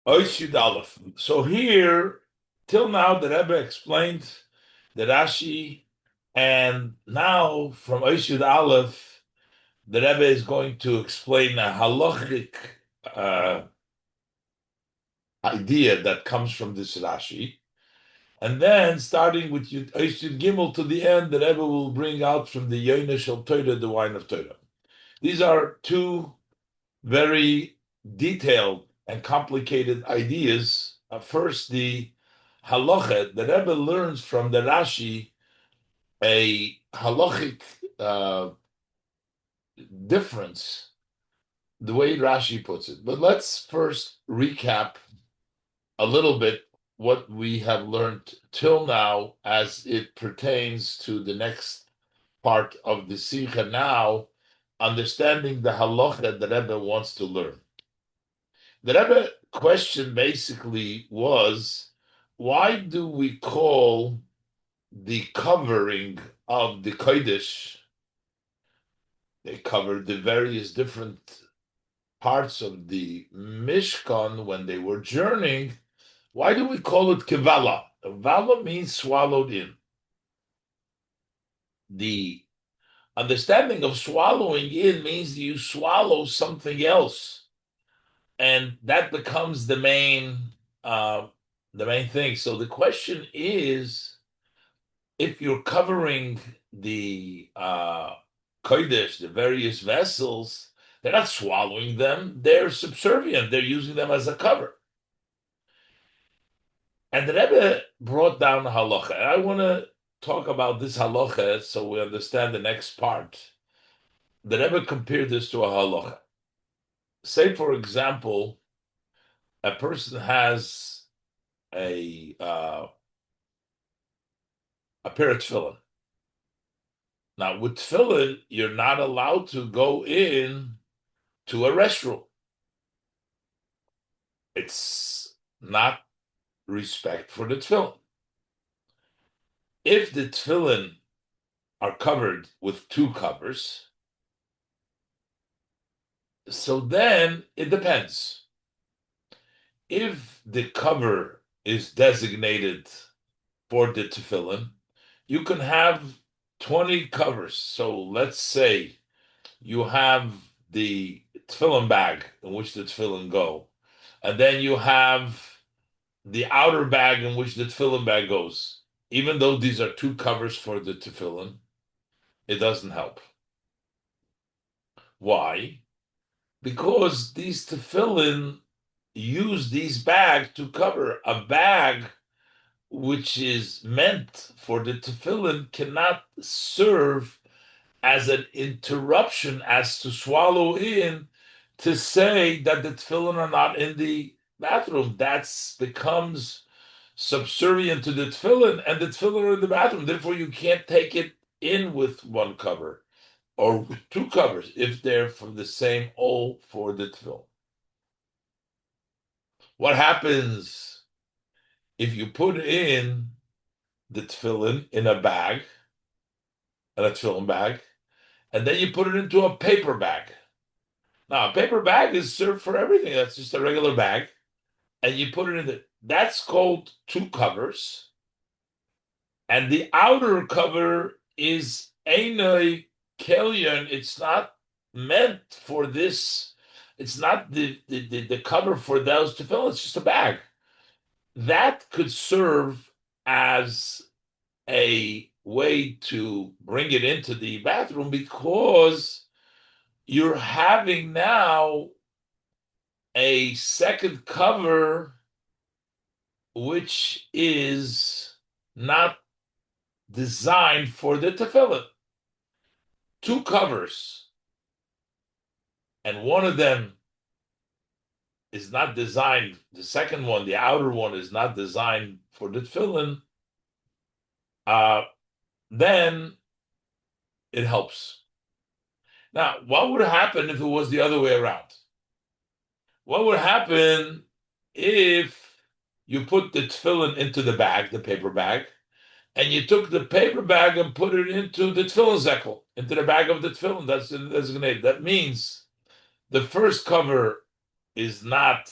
Ois Yud Aleph. So here, till now, the Rebbe explained the Rashi, and now from Ois Yud Aleph, the Rebbe is going to explain a halachic uh, idea that comes from this Rashi. And then, starting with Ois Yud Gimel to the end, the Rebbe will bring out from the Yoina Shel Torah, the wine of Torah. These are two very detailed and complicated ideas. First, the halacha. The Rebbe learns from the Rashi a halachic uh, difference, the way Rashi puts it. But let's first recap a little bit what we have learned till now as it pertains to the next part of the Sikha now, understanding the halacha the Rebbe wants to learn. The Rebbe question basically was, why do we call the covering of the Kodesh, they covered the various different parts of the Mishkan when they were journeying, why do we call it Kivala? Kivala means swallowed in. The understanding of swallowing in means you swallow something else, and that becomes uh, the main thing. So the question is, if you're covering the kodesh, the various vessels, they're not swallowing them; they're subservient. They're using them as a cover. And the Rebbe brought down a halacha. And I want to talk about this halacha so we understand the next part. The Rebbe compared this to a halacha. Say, for example, a person has a a pair of tefillin. Now, with tefillin, you're not allowed to go in to a restroom. It's not respect for the tefillin. If the tefillin are covered with two covers, so then it depends. If the cover is designated for the tefillin, you can have 20 covers. So let's say you have the tefillin bag in which the tefillin go, and then you have the outer bag in which the tefillin bag goes. Even though these are two covers for the tefillin, it doesn't help. Why? Because these tefillin use these bags to cover a bag which is meant for the tefillin cannot serve as an interruption as to swallow in to say that the tefillin are not in the bathroom. That's becomes subservient to the tefillin, and the tefillin are in the bathroom. Therefore, you can't take it in with one cover or with two covers if they're from the same hole for the tefillin. What happens if you put in the tefillin in a bag, in a tefillin bag, and then you put it into a paper bag? Now, a paper bag is served for everything. That's just a regular bag. And you put it in the, that's called two covers. And the outer cover is Einoi Kelyon. It's not meant for this. It's not the cover for those to fill. It's just a bag. That could serve as a way to bring it into the bathroom because you're having now a second cover which is not designed for the tefillin. Two covers, and one of them is not designed, the second one, the outer one, is not designed for the tefillin, then it helps. Now, what would happen if it was the other way around? What would happen if you put the tefillin into the bag, the paper bag, and you took the paper bag and put it into the tefillin zekel, into the bag of the tefillin that's designated? That means the first cover is not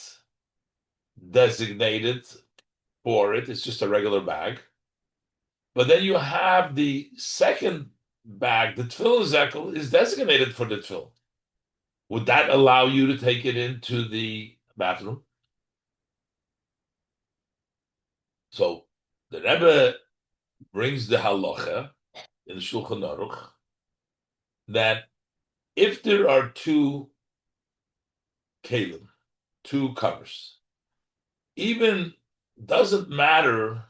designated for it. It's just a regular bag. But then you have the second bag, the tefillin zekel, is designated for the tefillin. Would that allow you to take it into the bathroom? So the Rebbe brings the halacha in the Shulchan Aruch that if there are two kelim, two covers, even doesn't matter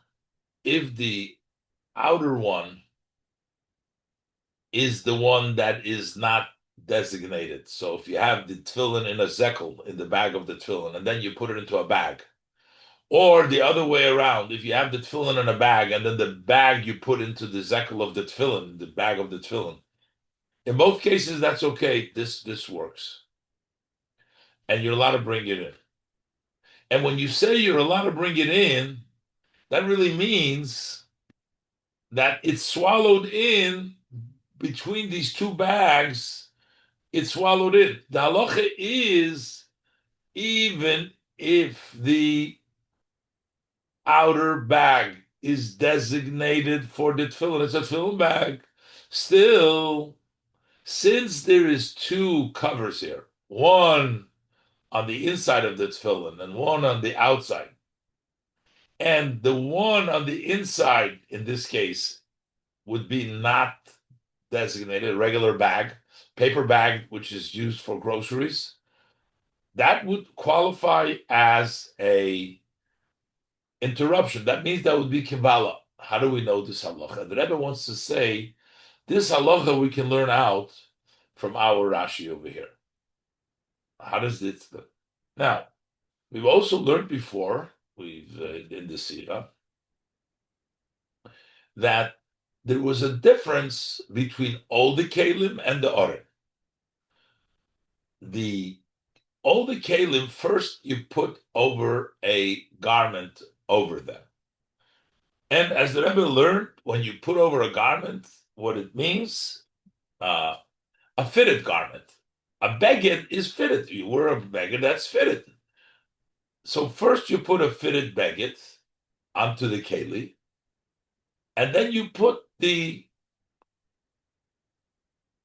if the outer one is the one that is not designated. So if you have the tefillin in a zekel, in the bag of the tefillin, and then you put it into a bag, or the other way around, if you have the tefillin in a bag and then the bag you put into the zekel of the tefillin, the bag of the tefillin, in both cases that's okay. This works, and you're allowed to bring it in. And when you say you're allowed to bring it in, that really means that it's swallowed in between these two bags. It's swallowed in. The halacha is even if the outer bag is designated for the tefillin, it's a tefillin bag, still, since there is two covers here, one on the inside of the tefillin and one on the outside, and the one on the inside, in this case, would be not designated, a regular bag, paper bag, which is used for groceries, that would qualify as a interruption. That means that would be kivala. How do we know this halacha? The Rebbe wants to say this halacha we can learn out from our Rashi over here. How does this? Now, we've also learned before, in the Sira, that there was a difference between all the kelim and the oren. The all the kelim, first you put over a garment over them. And as the Rebbe learned, when you put over a garment, what it means, a fitted garment. A beged is fitted. You wear a beged that's fitted. So first you put a fitted beged onto the keli, and then you put the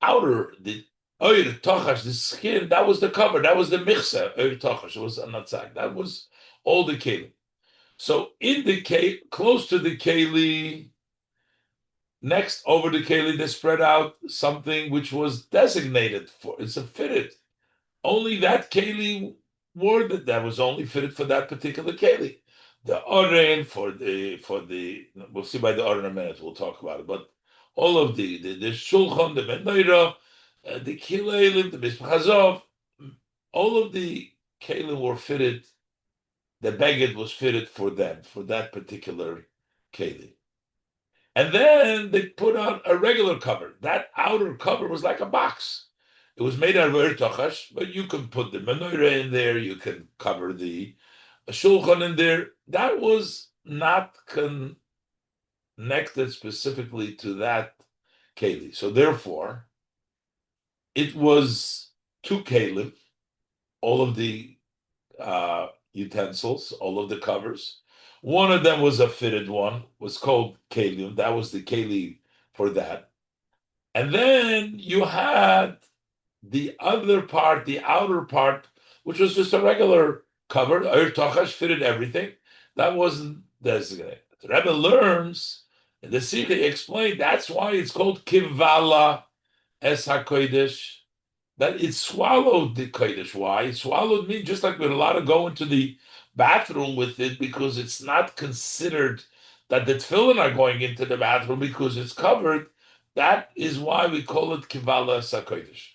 outer, the oir tochash, the skin, that was the cover, that was the michsa, oir tochash, it was a natzak, that was all the keli. So in the keli, close to the keli, next over the keli, they spread out something which was designated for, it's a fitted. Only that keli wore that was only fitted for that particular keli. The oren for the we'll see by the oren in a minute, we'll talk about it, but all of the shulchan, the menorah, the kilelim, the mishpachazov, all of the kelim were fitted. The beged was fitted for them, for that particular keli. And then they put on a regular cover. That outer cover was like a box. It was made out of ertochash, but you can put the menorah in there. You can cover the shulchan in there. That was not connected specifically to that keli. So therefore, it was two kelim, all of the utensils, all of the covers. One of them was a fitted one, was called kelim. That was the keli for that. And then you had the other part, the outer part, which was just a regular cover, Tochash fitted everything. That wasn't designated. The Rebbe learns, in the Sikha he explained, that's why it's called Kivala Es HaKodesh, that it swallowed the Kodesh. Why? It swallowed means just like we're allowed to go into the bathroom with it because it's not considered that the tefillin are going into the bathroom because it's covered. That is why we call it Kivala Es HaKodesh.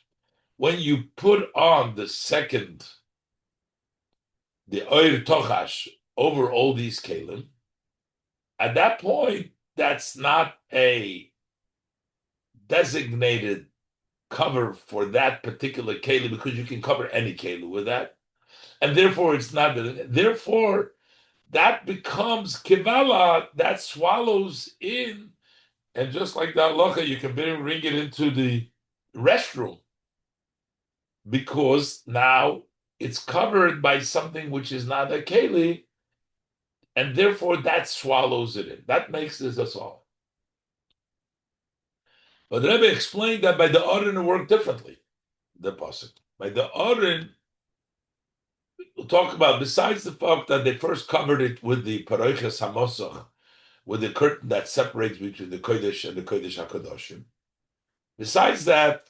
When you put on the second, the oir tochash, over all these kelim, at that point, that's not a designated cover for that particular keli because you can cover any keli with that, and therefore it's not. Therefore, that becomes kivala that swallows in, and just like that halacha, you can bring it into the restroom because now it's covered by something which is not a keli, and therefore that swallows it in. That makes this a swallow. But the Rebbe explained that by the Oren it worked differently. The pasuk by the Oren, we'll talk about, besides the fact that they first covered it with the paroiches hamosach, with the curtain that separates between the kodesh and the kodesh hakodoshim. Besides that,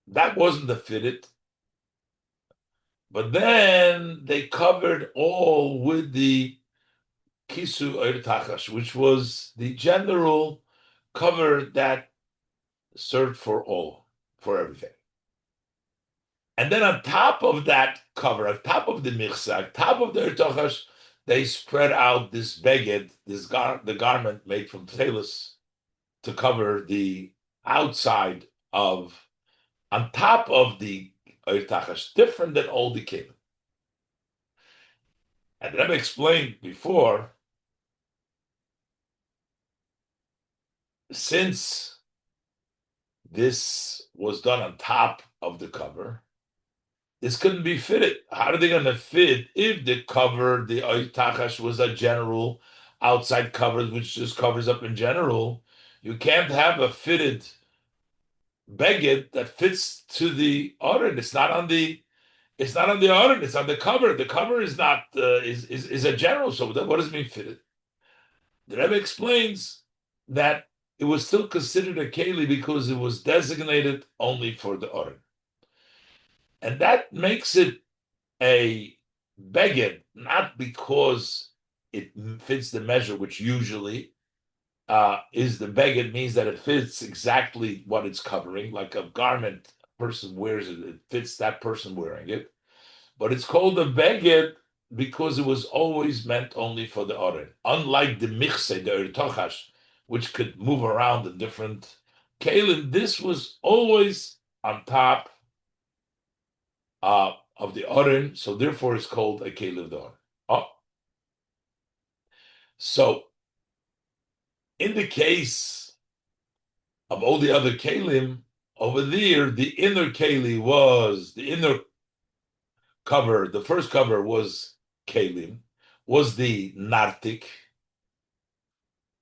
that wasn't the fitted. But then they covered all with the kisu oir tachash, which was the general cover that served for all, for everything. And then on top of that cover, on top of the michsa, on top of the oir tachash, they spread out this beged, the garment made from tchelis, to cover the outside of, on top of the oir tachash, different than all the kelim. And Rebbe explained before, since this was done on top of the cover, this couldn't be fitted. How are they going to fit if the cover, the oy tachash, was a general outside cover which just covers up in general? You can't have a fitted beged that fits to the oren. It's not on the oren. It's on the cover. The cover is not is a general. So what does it mean fitted? The Rebbe explains that it was still considered a keli because it was designated only for the oren. And that makes it a beged, not because it fits the measure, which usually is the beged, means that it fits exactly what it's covering, like a garment, a person wears it, it fits that person wearing it. But it's called a beged because it was always meant only for the oren. Unlike the michse, the ertochash, which could move around in different kalim, this was always on top of the oren, so therefore it's called a keli of the oren. Oh. So, in the case of all the other kalim, over there, the inner keli was, the inner cover, the first cover was kalim, was the nartik,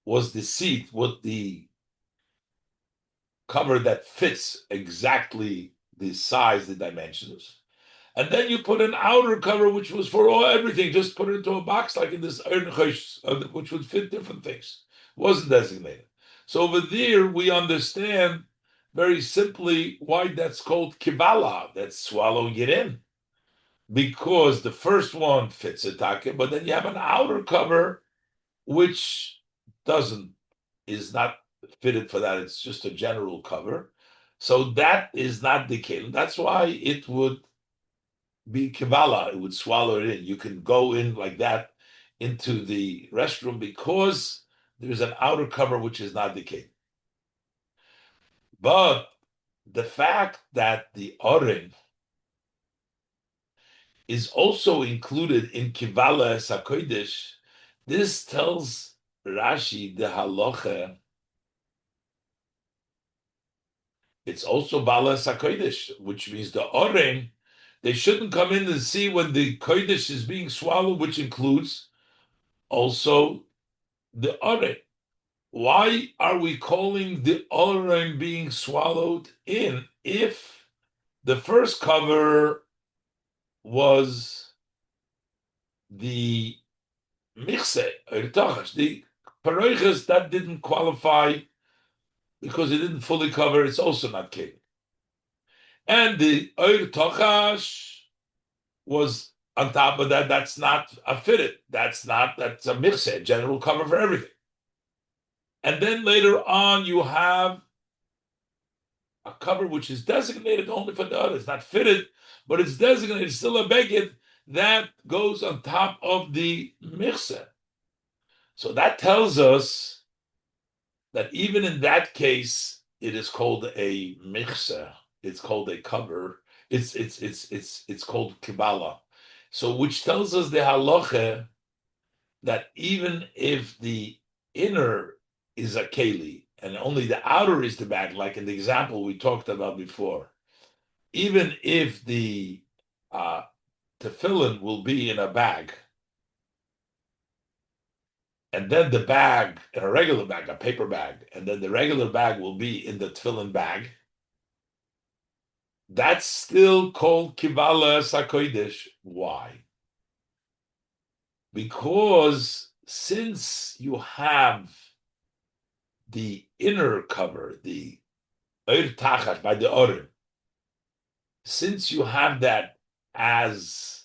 was the seat, with the cover that fits exactly the size, the dimensions. And then you put an outer cover, which was for all everything. Just put it into a box like in this which would fit different things. Wasn't designated. So over there, we understand very simply why that's called Kivala. That's swallowing it in. Because the first one fits a take, but then you have an outer cover, which is not fitted for that. It's just a general cover. So that is not the kelim. That's why it would be kivala, it would swallow it in. You can go in like that into the restroom because there's an outer cover which is not the kelim. But the fact that the oren is also included in Kivala Es HaKodesh, this tells Rashi the halacha. It's also Bala Es HaKodesh, which means the oren, they shouldn't come in and see when the kodesh is being swallowed, which includes also the oren. Why are we calling the oren being swallowed in if the first cover was the michse, or the paroiches that didn't qualify because it didn't fully cover, it's also not king. And the oir tochash was on top of that. That's not a fitted. That's a michse, general cover for everything. And then later on, you have a cover which is designated only for the other. It's not fitted, but it's designated still a beged that goes on top of the michse. So that tells us that even in that case, it is called a michse. It's called a cover. It's called Kivala. So which tells us the halacha that even if the inner is a keli and only the outer is the bag, like in the example we talked about before, even if the tefillin will be in a bag, and then the bag, in a regular bag, a paper bag, and then the regular bag will be in the tefillin bag, that's still called Kivala Es HaKodesh. Why? Because since you have the inner cover, the Oir Tachat by the Orim, since you have that as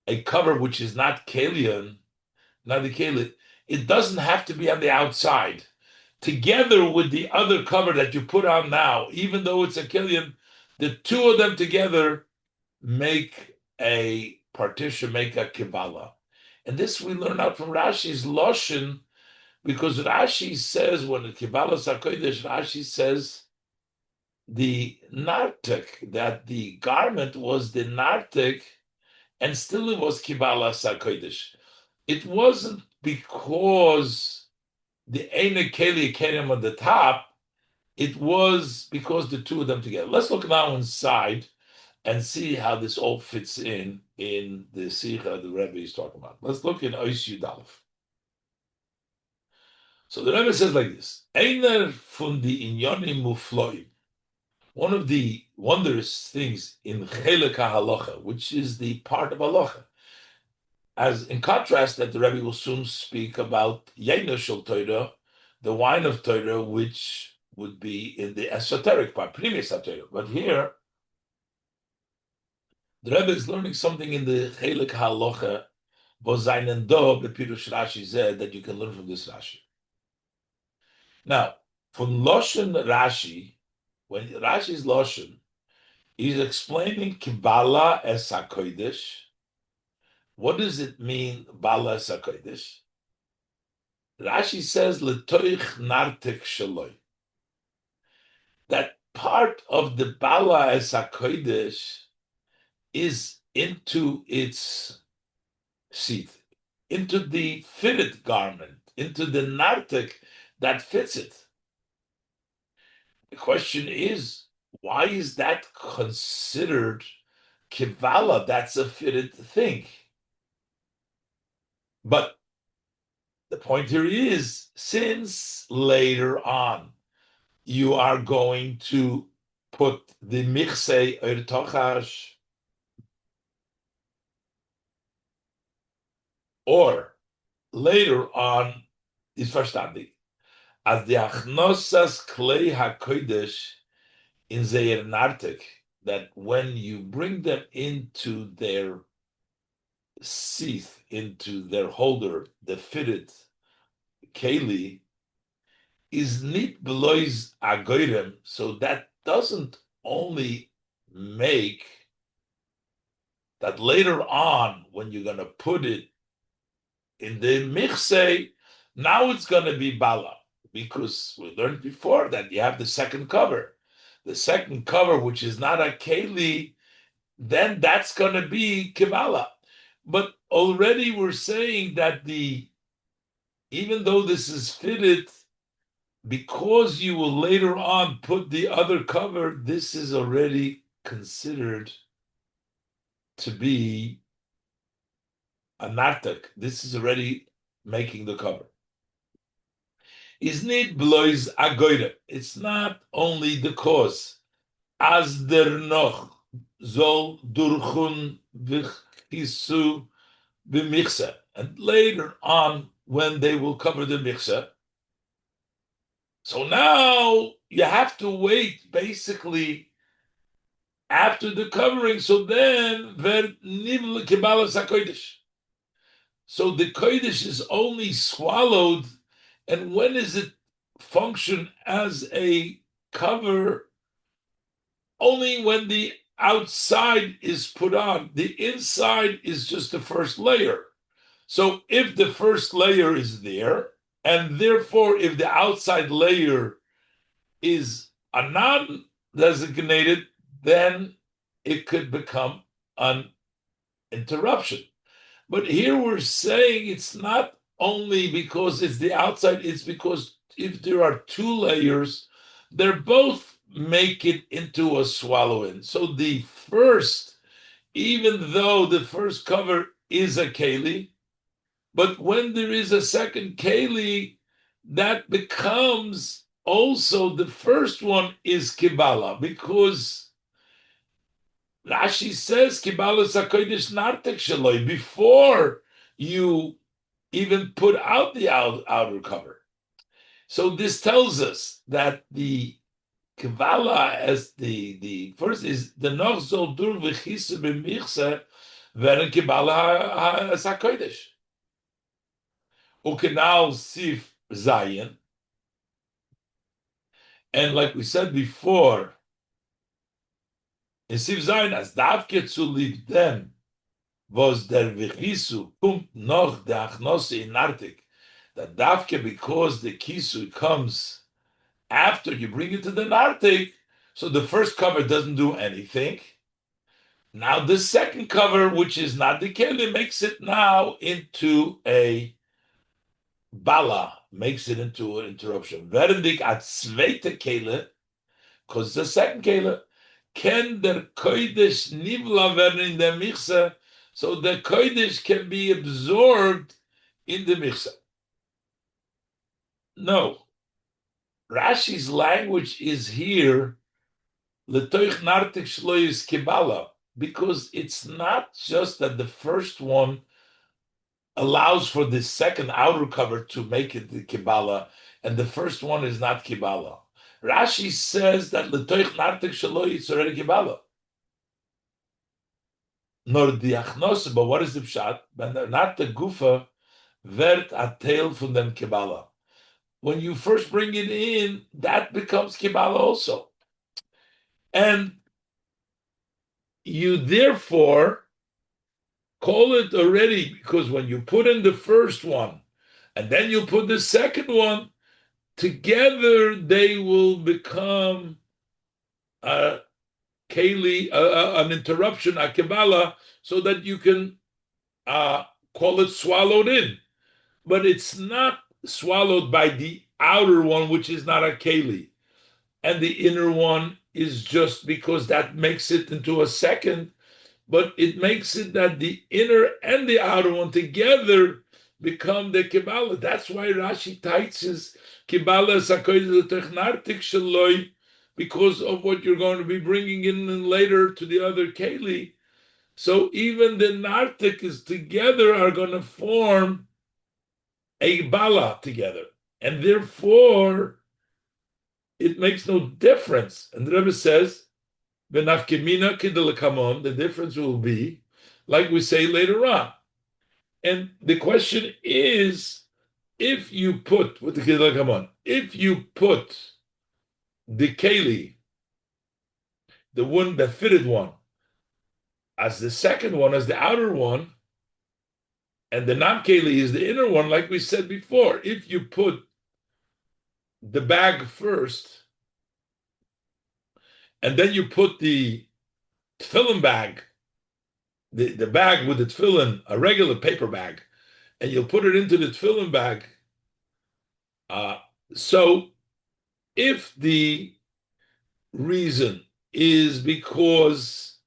a cover which is not Kalian, not the Kalian, it doesn't have to be on the outside. Together with the other cover that you put on now, even though it's a Kalian, the two of them together make a partition, make a Kivala. And this we learn out from Rashi's Loshin, because Rashi says, when the Kivala Es HaKodesh, Rashi says, the nartek, that the garment was the nartek, and still it was Kivala Es HaKodesh. It wasn't because the Eine Keli came on the top, it was because the two of them together. Let's look now inside and see how this all fits in the Sikha the Rebbe is talking about. Let's look in Ois Yudalef. So the Rebbe says like this: Einer von die Inyonim Mufloim. One of the wondrous things in Chelek HaHalacha, which is the part of halacha, as in contrast that the Rebbe will soon speak about Yaina Shel Torah, the wine of Torah, which would be in the esoteric part, previous Torah. But here, the Rebbe is learning something in the Chelek HaHalacha, Bozainen Do, the Pirush Rashi said that you can learn from this Rashi. Now, from Loshen Rashi, when Rashi's Loshen, he's explaining Kivala Es HaKodesh. What does it mean, Bala Es HaKodesh? Rashi says, L'toich nartek shaloi. That part of the Bala Es HaKodesh is into its seat, into the fitted garment, into the nartek that fits it. The question is, why is that considered kivala? That's a fitted thing. But the point here is, since later on you are going to put the michsei or tochash, or later on is verstandig, as the achnosas klei hakodesh in zeir nartek, that when you bring them into their seath, into their holder, the fitted keli, is nit belois agoyrem, so that doesn't only make that later on when you're going to put it in the michsei, now it's going to be bala, because we learned before that you have the second cover. The second cover, which is not a keli, then that's going to be kivala. But already we're saying that even though this is fitted, because you will later on put the other cover, this is already considered to be a nartek. This is already making the cover. Is nit blois agoyre. It's not only the cause. As der noch zol durchun v'chisu b'michse. And later on, when they will cover the michse. So now you have to wait basically after the covering. So then, Kivala Es HaKodesh. So the Kodesh is only swallowed. And when does it function as a cover? Only when the outside is put on. The inside is just the first layer. So if the first layer is there, and therefore if the outside layer is a non-designated, then it could become an interruption. But here we're saying it's not only because it's the outside, it's because if there are two layers, they're both make it into a swallow-in. So the first, even though the first cover is a keli, but when there is a second keli, that becomes also the first one is Kivala, because Rashi says Kivala Es HaKodesh nartek shaloi, before you even put out the outer cover. So this tells us that the Kivala, as the first is the noch zol dur v'chise b'michse veren Kivala Es HaKodesh. Ukenal sif zayin, and like we said before, in sif zayin as davke zu lieb dem was der v'chisu kumt noch de achnose in nartik, that davke, because the kisu comes after you bring it to the nartik, so the first cover doesn't do anything. Now the second cover, which is not the keli, makes it now into a bala, makes it into an interruption. Verendik at zweite kele, because the second kele, can der kodesh nivla werden in der michse, so the kodesh can be absorbed in the michse. No, Rashi's language is here letoich nartik shlois kibala, because it's not just that the first one allows for the second outer cover to make it the Kivala, and the first one is not Kivala. Rashi says that L'toich nartik shaloi, it's already Kivala. Nor the achnos, but what is the pshat? Not the gufa, vert atel from them Kivala. When you first bring it in, that becomes Kivala also. And you therefore call it already, because when you put in the first one and then you put the second one, together they will become a keli, an interruption, a kibala, so that you can call it swallowed in. But it's not swallowed by the outer one, which is not a keli. And the inner one is just because that makes it into a second, but it makes it that the inner and the outer one together become the Kivala. That's why Rashi tights Kivala Es HaKodesh nartik shaloi, because of what you're going to be bringing in later to the other Keli. So even the nartik is together are going to form a Bala together. And therefore, it makes no difference. And the Rebbe says, the difference will be, like we say later on. And the question is, if you put with the if you put the keli, the one that fitted one, as the second one, as the outer one, and the non-keli is the inner one, like we said before, if you put the bag first, and then you put the tefillin bag, the bag with the tefillin, a regular paper bag, and you'll put it into the tefillin bag. So if the reason is because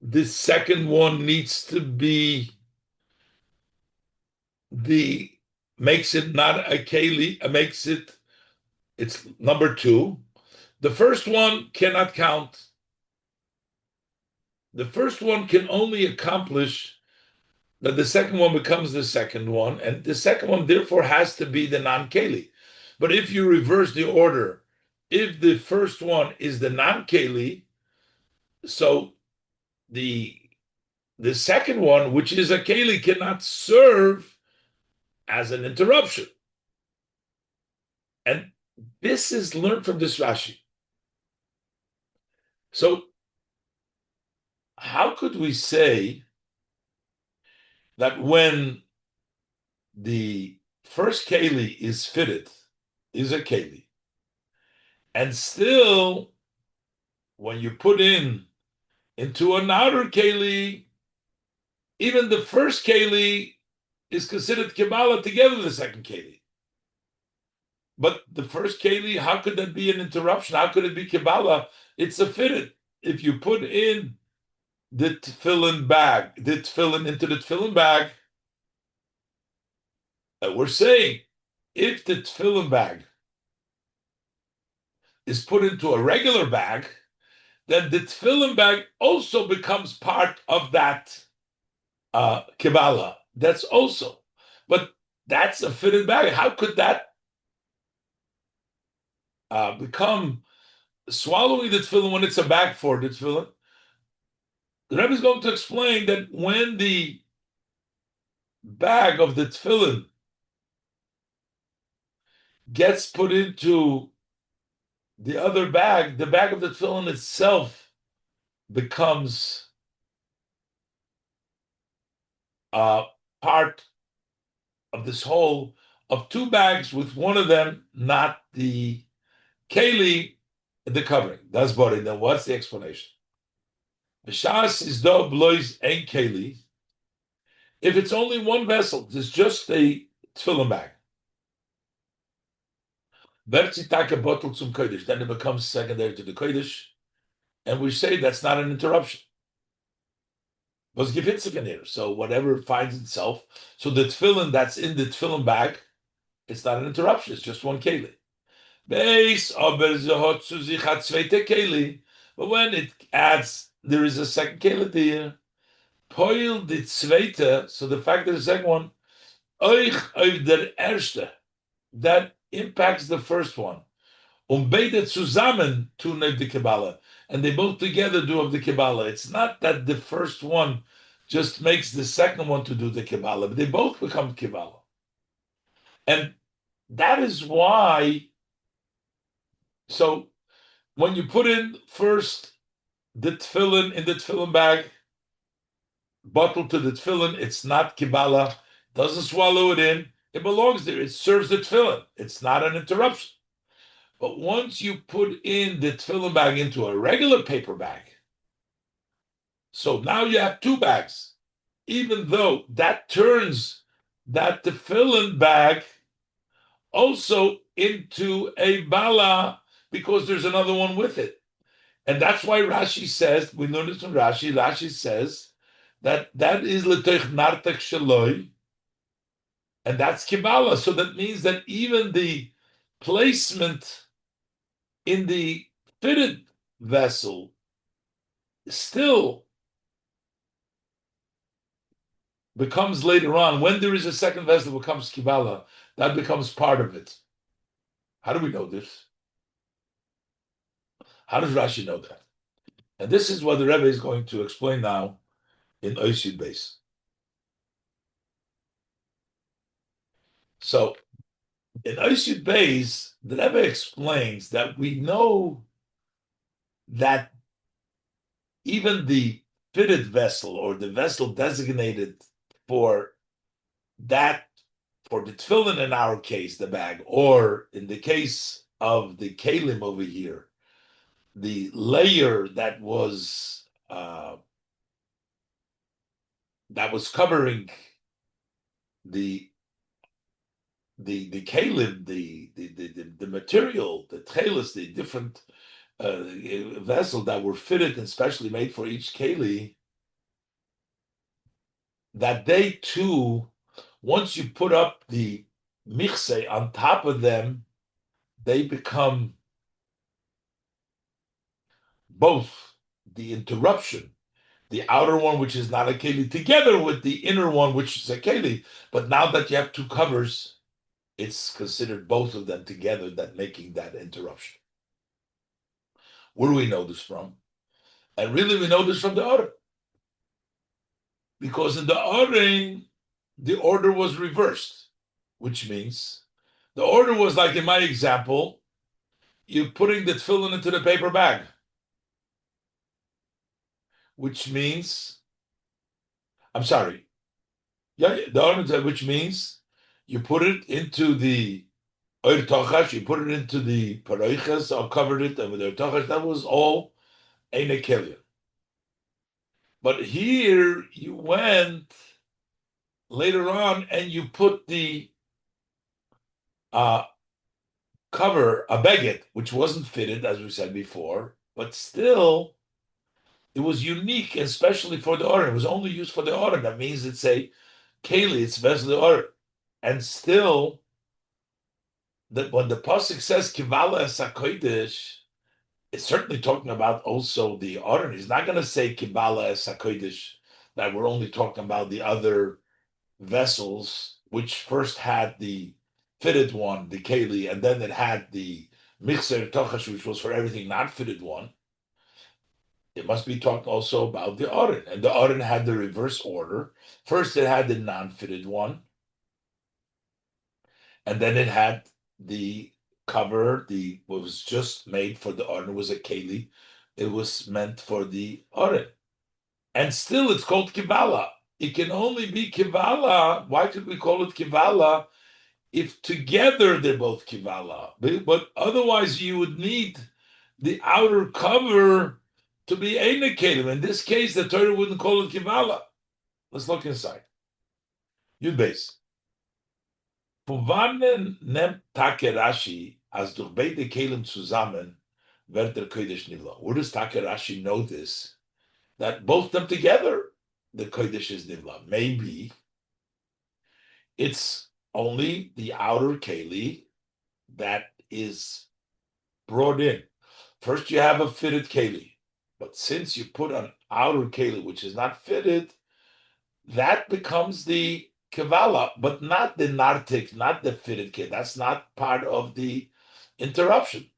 the second one needs to be makes it not a keli, it's number two. The first one cannot count. The first one can only accomplish that the second one becomes the second one, and the second one therefore has to be the non-keli. But if you reverse the order, if the first one is the non-keli, so the second one, which is a keli, cannot serve as an interruption. And this is learned from this Rashi. So how could we say that when the first keli is fitted, is a keli, and still when you put into an outer keli, even the first keli is considered Kabbalah together with the second keli? But the first keli, how could that be an interruption? How could it be Kivala? It's a fitted. If you put in the tefillin bag, the tefillin into the tefillin bag, we're saying if the tefillin bag is put into a regular bag, then the tefillin bag also becomes part of that Kivala. That's also, but that's a fitted bag. How could that become swallowing the tefillin when it's a bag for the tefillin? The Rebbe is going to explain that when the bag of the tefillin gets put into the other bag, the bag of the tefillin itself becomes part of this whole of two bags, with one of them not the keli, the covering. That's body. Then what's the explanation? B'shas is do blois ein keli. If it's only one vessel, it's just a tefillin bag. Vertzitake bottle zum kodesh. Then it becomes secondary to the kodesh, and we say that's not an interruption. Was gewitzig. So whatever finds itself. So the tefillin that's in the tefillin bag, it's not an interruption. It's just one keli. Beis aber zehot zu sich hat zweite keli. But when it adds, there is a second keli there. Poil the zweite. So the fact that the second one, euch auf der erste, that impacts the first one. Beide zusammen tun of the Kabbalah, and they both together do of the Kabbalah. It's not that the first one just makes the second one to do the Kabbalah, but they both become Kabbalah. And that is why, so when you put in first the tefillin in the tefillin bag, bottle to the tefillin, it's not Kabbalah, doesn't swallow it in, it belongs there, it serves the tefillin, it's not an interruption. But once you put in the tefillin bag into a regular paper bag, so now you have two bags, even though that turns that tefillin bag also into a bala because there's another one with it. And that's why Rashi says, we learned this from Rashi, Rashi says that is l'toich nartek shaloi, and that's Kivala. So that means that even the placement in the fitted vessel still becomes later on, when there is a second vessel, becomes Kivala, that becomes part of it. How do we know this? How does Rashi know that? And this is what the Rebbe is going to explain now in Oisid Beis. So, in Oisid Beis, the Rebbe explains that we know that even the fitted vessel, or the vessel designated for that, for the tefillin in our case, the bag, or in the case of the kalim over here, the layer that was covering the kalim, the material, the tchelis, the different vessel that were fitted and specially made for each keli, that they too, once you put up the michse on top of them, they become both the interruption, the outer one, which is not a keli, together with the inner one, which is a keli. But now that you have two covers, it's considered both of them together that making that interruption. Where do we know this from? And really, we know this from the order. Because in the ordering, the order was reversed, which means the order was like in my example, you're putting the tefillin into the paper bag, which means, I'm sorry, the order, which means you put it into the oir tochash, you put it into the paroiches, or covered it with oir tochash, that was all eine kelia. But here you went later on and you put the cover, a beged, which wasn't fitted, as we said before, but still it was unique, especially for the order. It was only used for the order. That means it's a keli, it's vessel the order. And still, that when the pasuk says Kivala Es HaKodesh, it's certainly talking about also the order. He's not going to say Kivala Es HaKodesh, that we're only talking about the other vessels, which first had the fitted one, the keli, and then it had the mixer tochash, which was for everything not fitted one. It must be talking also about the Aron. And the Aron had the reverse order. First, it had the non-fitted one, and then it had the cover, the what was just made for the Aron was a keli. It was meant for the Aron. And still, it's called Kivala. It can only be Kivala. Why could we call it Kivala? If together they're both Kivala. But otherwise, you would need the outer cover to be Einakelim. In this case, the Torah wouldn't call it Kivala. Let's look inside. Yud Beis. Wann nimmt Take Rashi als durch beide Kelim zusammen wird der Kodesh Nivla? Where does Take Rashi know this? That both them together, the Kodesh is Nivla. Maybe it's only the outer Keli that is brought in. First, you have a fitted Keli. But since you put an outer keli which is not fitted, that becomes the kivala, but not the nartik, not the fitted keli. That's not part of the interruption.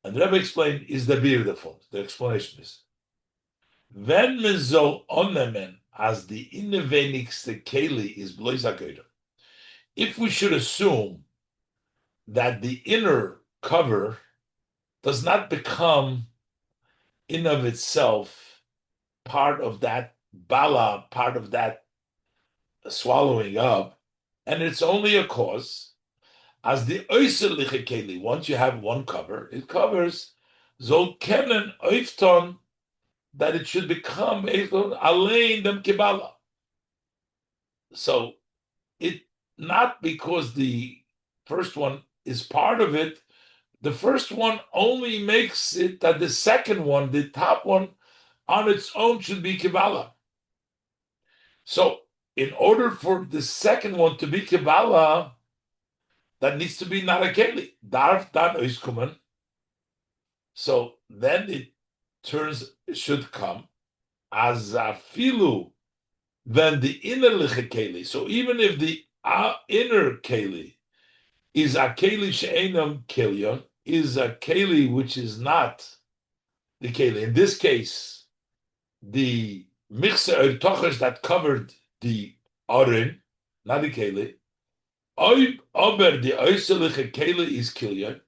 And the Rebbe explained is the beautiful. The explanation is when mizol onemen as the innevenigste keli is bloizagoyder. If we should assume that the inner cover does not become in of itself part of that bala, part of that swallowing up, and it's only a cause. As the oiseliche keli, once you have one cover, it covers zol kenen oifton, that it should become alein dem kibala. So it not because the first one is part of it. The first one only makes it that the second one, the top one, on its own should be Kivala. So, in order for the second one to be Kivala, that needs to be not a Keli. Darf dan oiskumen. So then it should come as a filu, then the inner Keli. So even if the inner Keli is a Keli she'enam Kelion, is a Keli which is not the Keli. In this case, the mixer tochash that covered the Arin, not the Keli. Ober the oiseliche Keli is Kilion.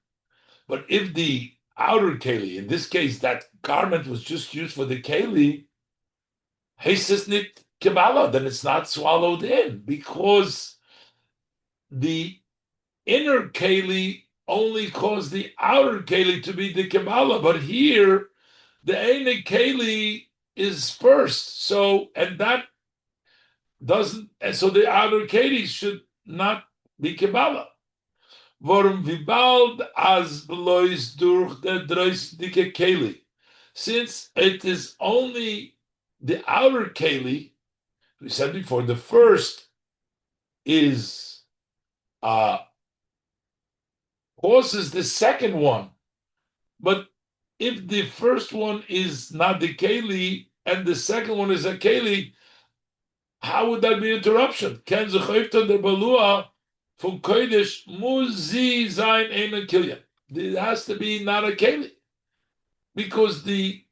But if the outer Keli, in this case, that garment was just used for the Keli, Hesis nit Kibala, then it's not swallowed in because the inner Keli only caused the outer Keli to be the Kibala. But here, the Eine Keli is first. So, and that doesn't, and so the outer Keli should not be Kibala. Warum wie bald as blois durch der dreistige Keli. Since it is only the outer Keli, we said before, the first is causes the second one. But if the first one is not the Keli and the second one is a Keli, how would that be interruption? Ken zechayfta der balua from kodesh muzi zayin ein kilyan. It has to be not a keli because the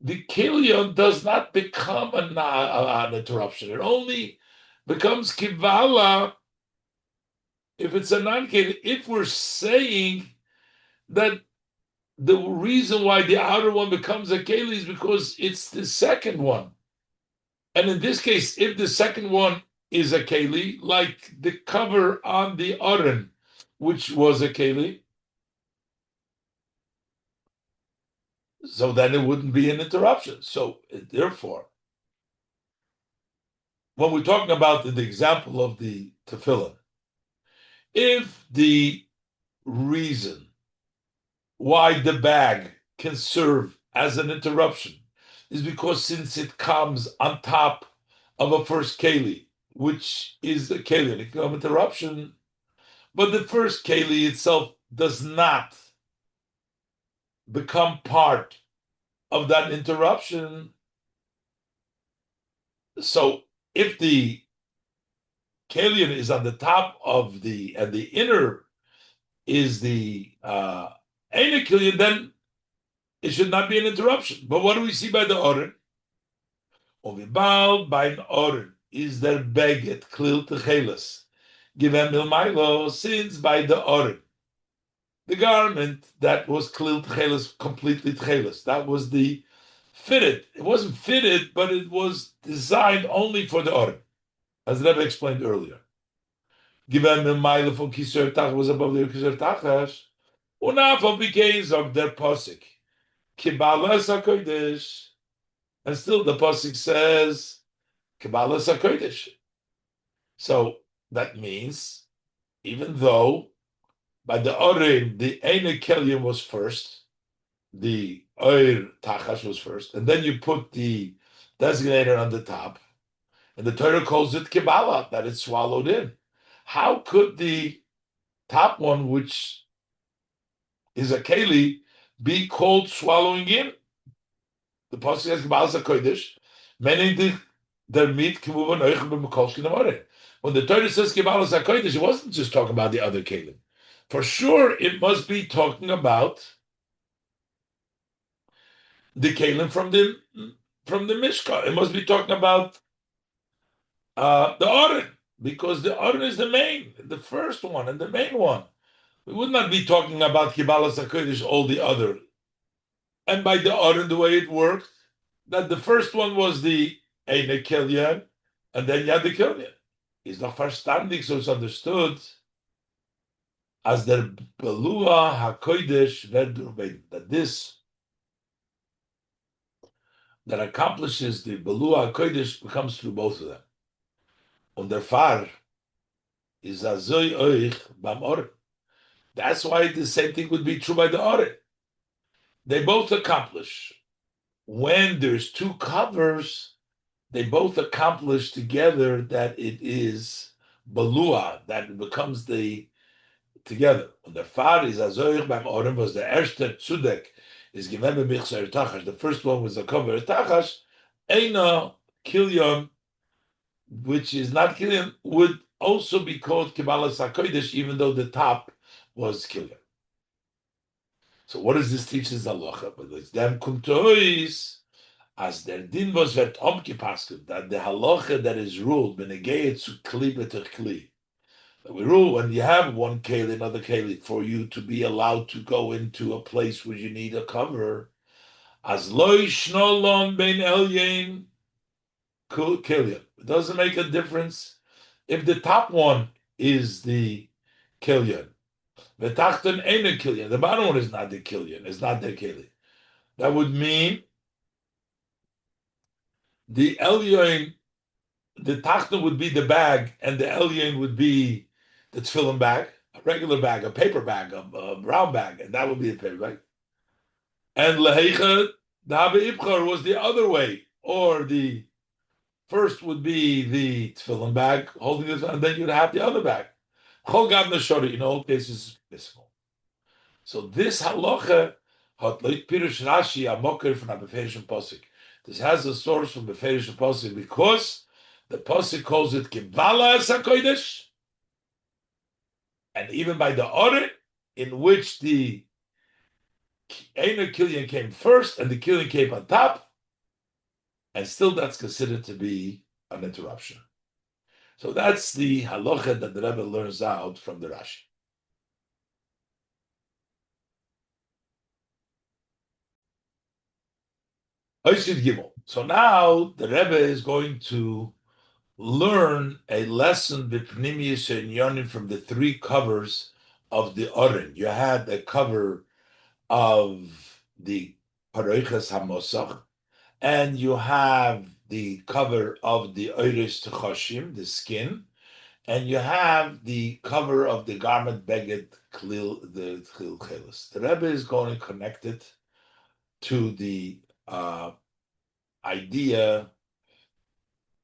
kilyan does not become an interruption. It only becomes kivala if it's a non-keli. If we're saying that the reason why the outer one becomes a keli is because it's the second one. And in this case, if the second one is a keli, like the cover on the Aron, which was a keli, so then it wouldn't be an interruption. So therefore, when we're talking about the example of the tefillin, If the reason why the bag can serve as an interruption is because since it comes on top of a first keli, which is a keli, it can become interruption, but the first keli itself does not become part of that interruption. So if the kelion is on the top of and the inner is the Eina kelion, then it should not be an interruption. But what do we see by the Oren? Ovibal by an Oren is there beget klil techeles. Given milmailo, since by the Oren, the garment that was klil techeles, completely techeles, that was the fitted. It wasn't fitted, but it was designed only for the Oren, as Rebbe explained earlier. Given milmailo from kiser tach was above the kiser tachash, unafal became of their posik. Kivala Es HaKodesh. And still the pasuk says Kivala Es HaKodesh. So that means, even though by the Orim, the Eine Kelyan was first, the Oir Tachash was first, and then you put the designator on the top, and the Torah calls it Kibala, that it's swallowed in. How could the top one, which is a Keli, be called swallowing in? The pasuk says Kivala Es HaKodesh, meaning their meat kimuvan oichem b'mekolshkin amore. When the Torah says Kivala Es HaKodesh, it wasn't just talking about the other kelim. For sure, it must be talking about the kelim from the Mishkan. It must be talking about the Oren, because the Oren is the first one, and the main one. We would not be talking about Kivala Es HaKodesh, all the other. And by the Oren, the way it worked, that the first one was the Eine Kelyan, and then you had the Kelyan. Is not verstandig, so it's understood as der Belua HaKodesh Verdurbein, that this that accomplishes the Belua HaKodesh becomes through both of them. Und der Far is Azoi Oich Bam Or. That's why the same thing would be true by the Or. They both accomplish. When there's two covers, they both accomplish together that it is Belua, that it becomes the together. Und der Far is Azoich beim Oren was the erste Tzudek is given by Michser Tachash. The first one was the cover Tachash. Eina Kilyon, which is not Kilyon, would also be called Kivala Es HaKodesh, even though the top was Kilyon. So what does this teach us halacha? But it's them kumtois as der din was vet omkipasket, that the halacha that is ruled benegayet zu kli betech kli. We rule when you have one keli, another keli, for you to be allowed to go into a place where you need a cover. As loy shnolon ben elyein kelion. It doesn't make a difference if the top one is the kelion. The tachton ain't a kelion. The bottom one is not the kelion. It's not the keli. That would mean the elyon, the tachton would be the bag, and the elyon would be the tefillin bag, a regular bag, a paper bag, a brown bag, and that would be a paper bag. And leheicha, the habe ibchar was the other way, or the first would be the tefillin bag holding this, and then you'd have the other bag. Chol gam neshori, in all cases, permissible. So this halacha hat loit pirush Rashi a mocker from a beferish posik. This has a source from beferish posik because the posik calls it Kivala Es HaKodesh, and even by the order in which the Einer Killian came first and the Killian came on top, and still that's considered to be an interruption. So that's the halacha that the Rebbe learns out from the Rashi. So now the Rebbe is going to learn a lesson b'pnimiyus and yonim from the three covers of the Oren. You had the cover of the Paroiches HaMosach, and you have the cover of the Oiris Techoshim, the skin, and you have the cover of the garment beged klil, the klil chelis. The Rebbe is going to connect it to the idea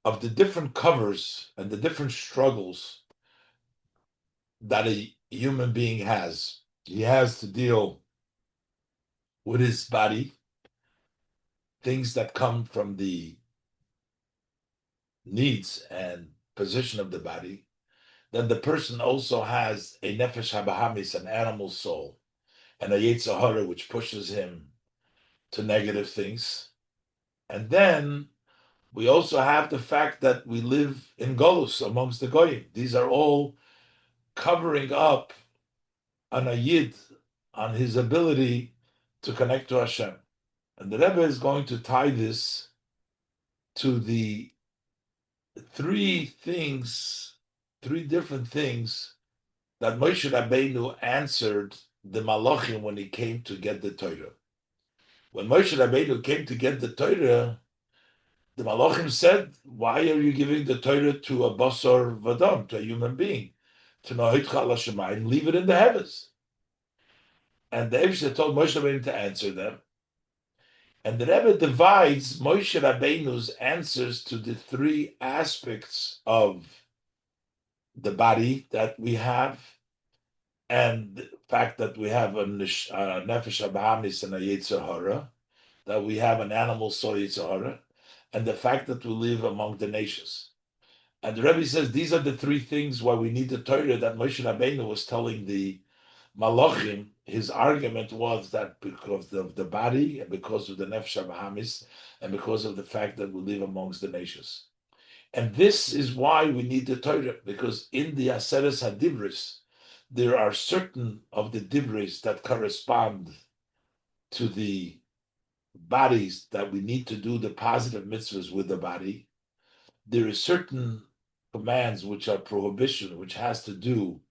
of the different covers and the different struggles that a human being has. He has to deal with his body, things that come from the needs and position of the body. Then the person also has a nefesh habahamis, an animal soul, and a yetzer hara, which pushes him to negative things. And then we also have the fact that we live in Golus amongst the Goyim. These are all covering up on a Yid, on his ability to connect to Hashem. And the Rebbe is going to tie this to the three different things that Moshe Rabbeinu answered the Malachim when he came to get the Torah. When Moshe Rabbeinu came to get the Torah, the Malachim said, "Why are you giving the Torah to a basar vadam, to a human being? To Nahitcha al Hashemayim, leave it in the heavens." And the Eibshter told Moshe Rabbeinu to answer them. And the Rebbe divides Moshe Rabbeinu's answers to the three aspects of the body that we have, and the fact that we have a nefesh habahamis and a yetzer hara, that we have an animal soul yetzer hara, and the fact that we live among the nations. And the Rebbe says these are the three things why we need the Torah that Moshe Rabbeinu was telling the Malachim. His argument was that because of the body, and because of the nefesh habahamis, and because of the fact that we live amongst the nations. And this is why we need the Torah, because in the Aseres HaDibris, there are certain of the Dibris that correspond to the bodies that we need to do the positive mitzvahs with the body. There is certain commands which are prohibition, which has to do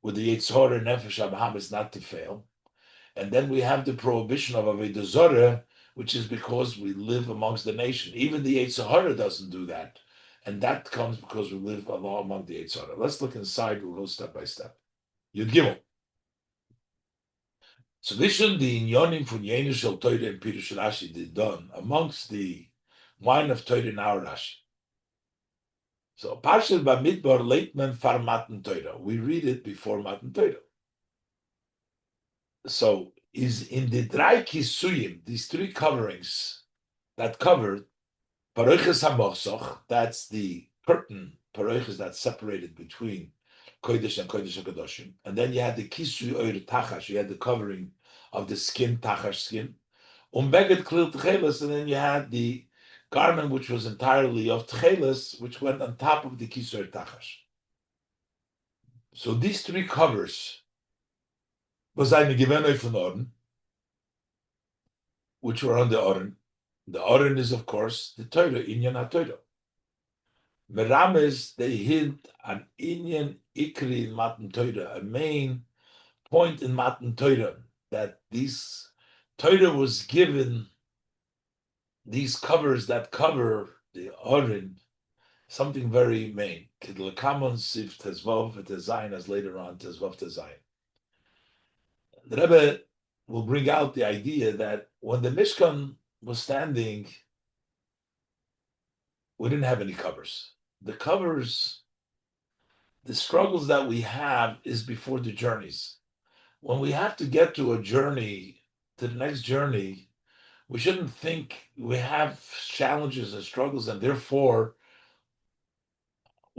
with the Yetzer Hara Nefesh HaBahamis not to fail. And then we have the prohibition of Avodah Zorah, which is because we live amongst the nation. Even the Yetzer Hara doesn't do that. And that comes because we live among the Yetzer Hara. Let's look inside, we'll go step by step. Yud Gimel. So zwischen the Inyonim von Yenu Shel Torah and Pirush Rashi did done amongst the wine of Torah in our Rashi. So Parshat Bamidbar Leitman Far Matan Torah. We read it before Matan Torah. So is in the Drei Kisuyim, these three coverings that covered Paroiches HaMosoch, that's the curtain, Paroiches that's separated between Kodesh and Kodesh HaKadoshim. And then you had the Kisui Oir Tachash, you had the covering of the skin, Tachash skin. Beged Klil Tcheles, and then you had the garment which was entirely of Tcheles, which went on top of the Kisui Oir Tachash. So these three covers was eine Gewinne von Orden, which were on the Orden. The Orden is, of course, the Torah, Inyan HaTorah. Merames, they hint an Inyan Ikri in Matan Torah, a main point in Matan Torah, that these Torah was given these covers that cover the Orin, something very main. Kidlakamon Siv Tezvav Tezayin, as later on Tezvav Tezayin. The Rebbe will bring out the idea that when the Mishkan was standing, we didn't have any covers. The covers, the struggles that we have is before the journeys. When we have to get to a journey, to the next journey, we shouldn't think we have challenges and struggles, and therefore,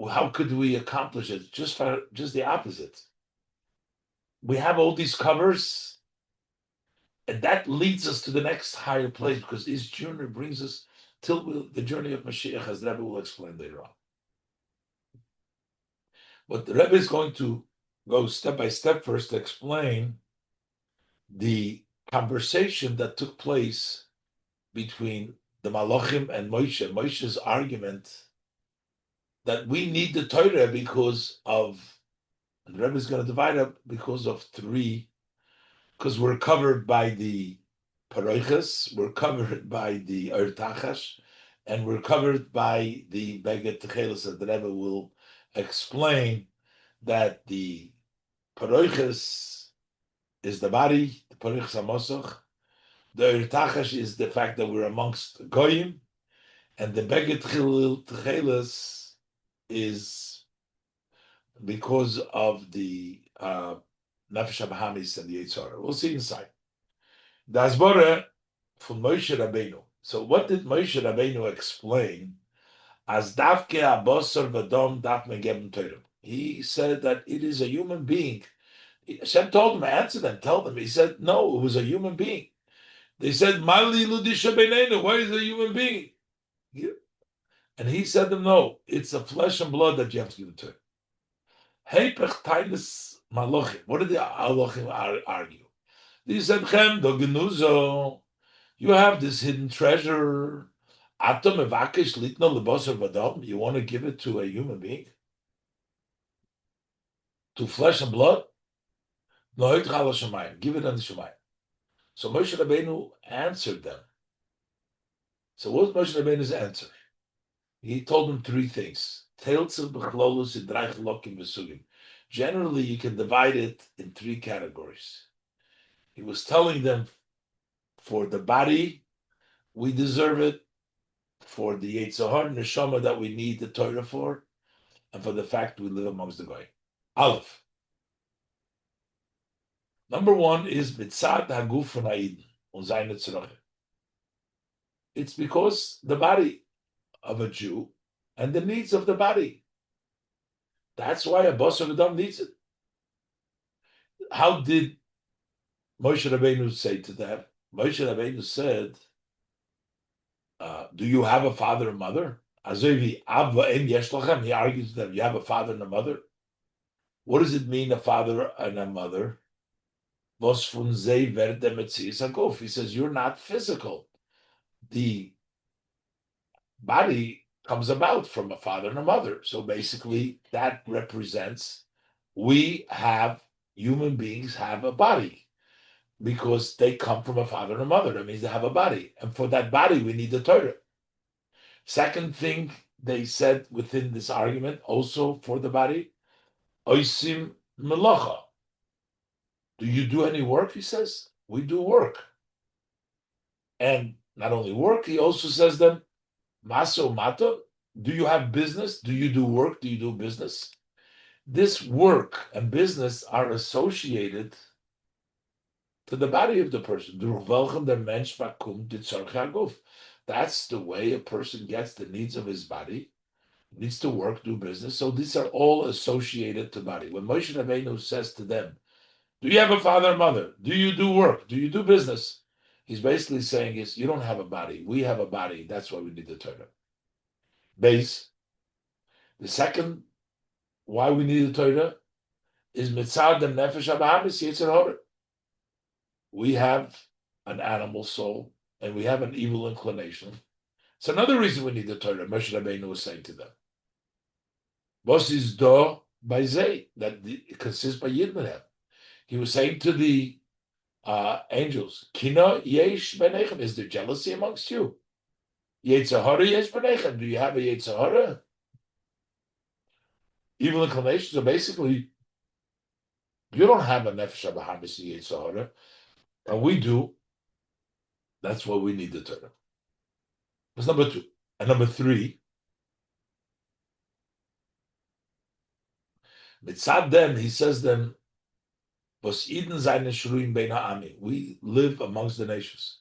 how could we accomplish it? Just the opposite. We have all these covers, and that leads us to the next higher place, because this journey brings us till the journey of Mashiach, as the Rebbe will explain later on. But the Rebbe is going to go step by step first to explain the conversation that took place between the Malachim and Moshe. Moshe's argument that we need the Torah because of, and the Rebbe is going to divide up because of three, because we're covered by the Paroiches, we're covered by the Ertachash, and we're covered by the Beged Techeles that the Rebbe will explain that the paroiches is the body, the paroiches hamosoch. The irtachash is the fact that we're amongst goyim, and the beged tchelis is because of the nefesh habahamis and the Yitzhara. We'll see inside. The Asbora from Moshe Rabbeinu. So what did Moshe Rabbeinu explain as davke abosar v'dom daf megem Torah? He said that it is a human being. Hashem told him, answer them, tell them. He said, no, it was a human being. They said, Mali ludisha beinenu, why is it a human being? And he said to them, no, it's a flesh and blood that you have to give it to. Heipech tainis malochim. What did the Alochim argue? They said, Chem do genuzo. You have this hidden treasure. Atom evakish litno lebosar vadom. You want to give it to a human being? To flesh and blood? No, give it on the Shemayim. So Moshe Rabbeinu answered them. So what was Moshe Rabbeinu's answer? He told them three things. Generally, you can divide it in three categories. He was telling them, for the body, we deserve it. For the Yetzirah neshama that we need the Torah for, and for the fact we live amongst the Goy. Aleph. Number one is mitzad haguf von Haiden und seine tzroche. It's because the body of a Jew and the needs of the body. That's why a boss of Adam needs it. How did Moshe Rabbeinu say to them? Moshe Rabbeinu said, do you have a father and mother? He argues with them, you have a father and a mother? What does it mean, a father and a mother? He says, you're not physical. The body comes about from a father and a mother. So basically, that represents human beings have a body because they come from a father and a mother. That means they have a body. And for that body, we need the Torah. Second thing they said within this argument, also for the body, oisim melacha. Do you do any work? He says, we do work. And not only work, he also says them, maso mato, do you have business? Do you do work? Do you do business? This work and business are associated to the body of the person. That's the way a person gets the needs of his body. He needs to work, do business. So these are all associated to body. When Moshe Rabbeinu says to them, do you have a father and mother? Do you do work? Do you do business? He's basically saying is, you don't have a body. We have a body. That's why we need the Torah. Base. The second, why we need the Torah, is mitzad dem nefesh habahamis yetzer hara. We have an animal soul, and we have an evil inclination. It's another reason we need the Torah. Moshe Rabbeinu was saying to them, "Bos is do by zay," that it consists by yidmenhem. He was saying to the angels, "Kina yesh benechem." Is there jealousy amongst you? Yetzer hara yesh benechem. Do you have a yetzer hara? Evil inclination. So basically, you don't have a nefesh habahamis yetzer hara, and we do. That's why we need the Torah. That's number two. And number three, mitzad them, he says them, was Eden seine Shruim bein ha'amim. We live amongst the nations.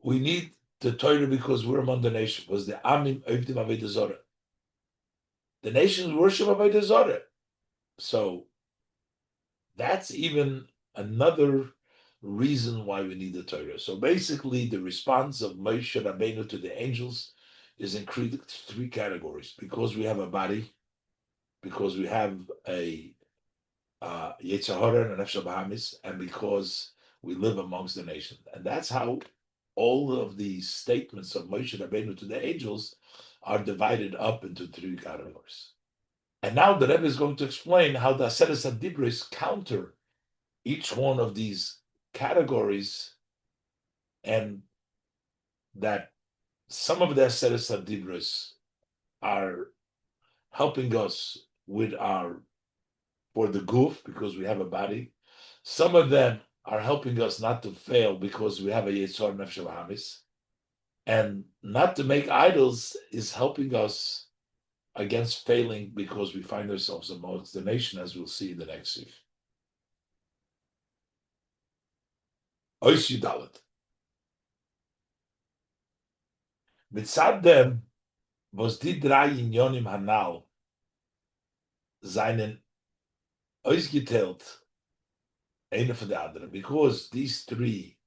We need the Torah because we're among the nations. Was the Amim oivdim avodah zarah. The nations worship avodah zarah. So that's even another reason why we need the Torah. So basically, the response of Moshe Rabbeinu to the angels is in three categories: because we have a body, because we have a Yetzer hara and a nefesh habahamis, and because we live amongst the nations. And that's how all of these statements of Moshe Rabbeinu to the angels are divided up into three categories. And now the Rebbe is going to explain how the Aseret HaDibros counter each one of these categories, and that some of the Aseret HaDibros are helping us with our for the goof because we have a body. Some of them are helping us not to fail because we have a Yetzor Nefesh Hamis. And not to make idols is helping us against failing because we find ourselves amongst the nation, as we'll see in the next sif. Ois Yudalet. Mitzad dem, was die drei Inyonim Hanal seinen ausgeteilt, eine von der anderen, because these three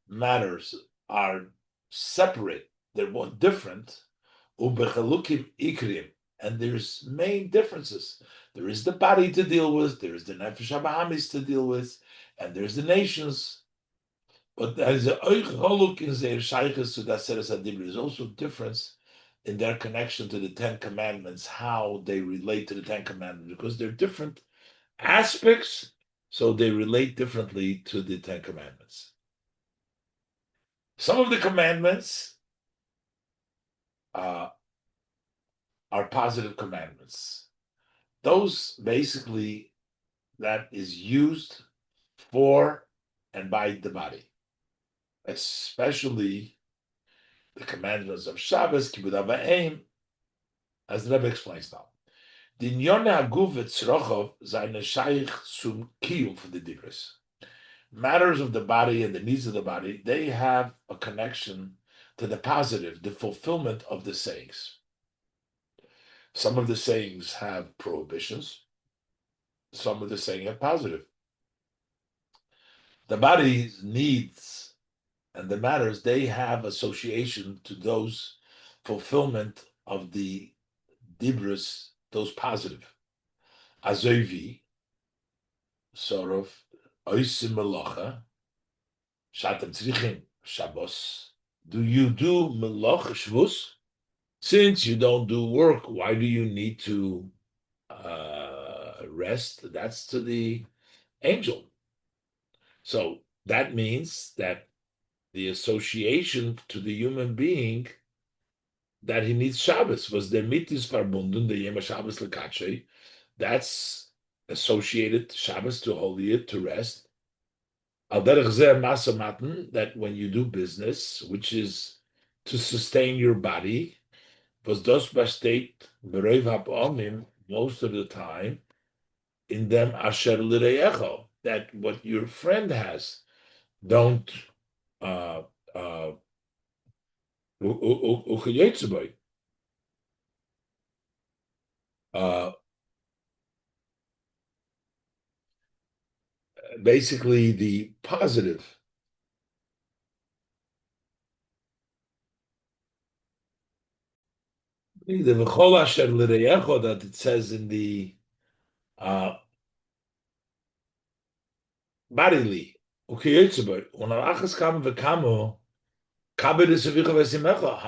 matters are separate, they're one different, ubechalukim ikrim, and there's main differences. There is the body to deal with, there is the nefesh habahamis to deal with, and there's the nations. But there is a haluk in their shaykhs to that seres adibri. There's also difference in their connection to the Ten Commandments, how they relate to the Ten Commandments, because they're different aspects, so they relate differently to the Ten Commandments. Some of the commandments are positive commandments. Those basically that is used for and by the body, especially the commandments of Shabbos, Kibbutz Avayim, as the Rebbe explains now. The Nyone Aguv Etzrochov seine Shaykh zum Kiyum for the Dibris. Matters of the body and the needs of the body, they have a connection to the positive, the fulfillment of the sayings. Some of the sayings have prohibitions. Some of the sayings have positive. The body's needs and the matters, they have association to those fulfillment of the dibros, those positive. Azovi, sort of, oisim melocha, shatem tzrichim, Shabbos. Do you do melocha shvus? Since you don't do work, why do you need to rest? That's to the angel. So that means that the association to the human being that he needs Shabbos was the mitis verbunden, the Yom Shabbos lekache. That's associated Shabbos to holy it, to rest. Al derech zeh masamaten, that when you do business, which is to sustain your body, was das besteht bereiv ha'pa'amim most of the time in them asher l'reyecho, that what your friend has, don't basically the positive. The v'chol asher l'reyecho that it says in the bodily. How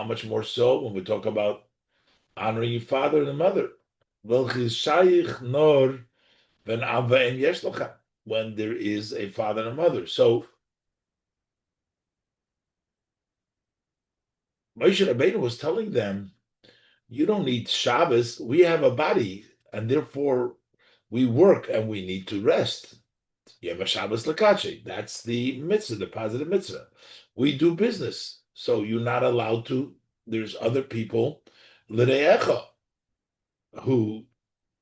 much more so when we talk about honoring your father and mother? When there is a father and a mother. So Moshe Rabbeinu was telling them, you don't need Shabbos. We have a body, and therefore we work and we need to rest. Yom Shabbos lekache. That's the mitzvah, the positive mitzvah. We do business, so you're not allowed to. There's other people, l'reyecha, who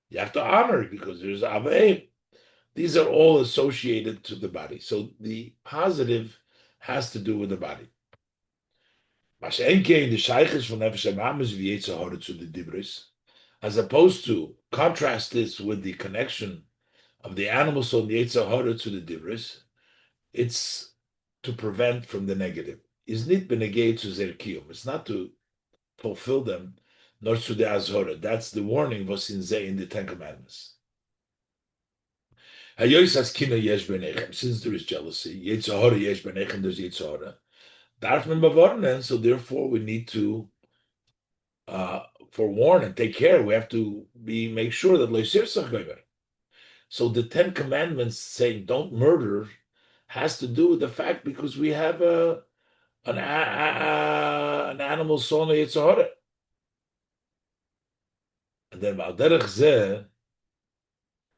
you have to honor because there's avayim. These are all associated to the body. So the positive has to do with the body. As opposed to contrast this with the connection of the animal soul, the Yetzer Hara to the Dibris, it's to prevent from the negative. Is nit benegay to their kiyum. It's not to fulfill them, nor to the Azhora. That's the warning was in the Ten Commandments. Since there is jealousy, Yetzer Hara yesh benechem, there's Yetzer Hara. So therefore we need to forewarn and take care. We have to make sure that so the Ten Commandments saying don't murder has to do with the fact because we have an animal soul in Yetzer Hara. And then al derech zeh,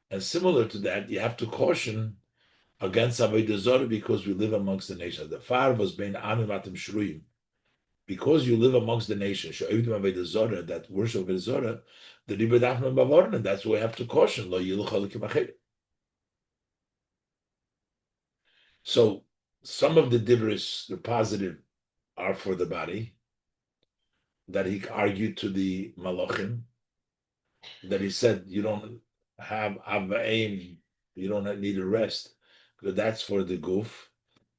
and similar to that, you have to caution against avodah zarah because we live amongst the nations. The far was bein amim atim shruim. Because you live amongst the nations, that worship avodah zarah, the Rebbe dafna bavarna. That's why we have to caution. Lo yilu chalikim acheret. So some of the dibris, the positive, are for the body. That he argued to the malachim. That he said you don't have aim, you don't need a rest, because that's for the goof.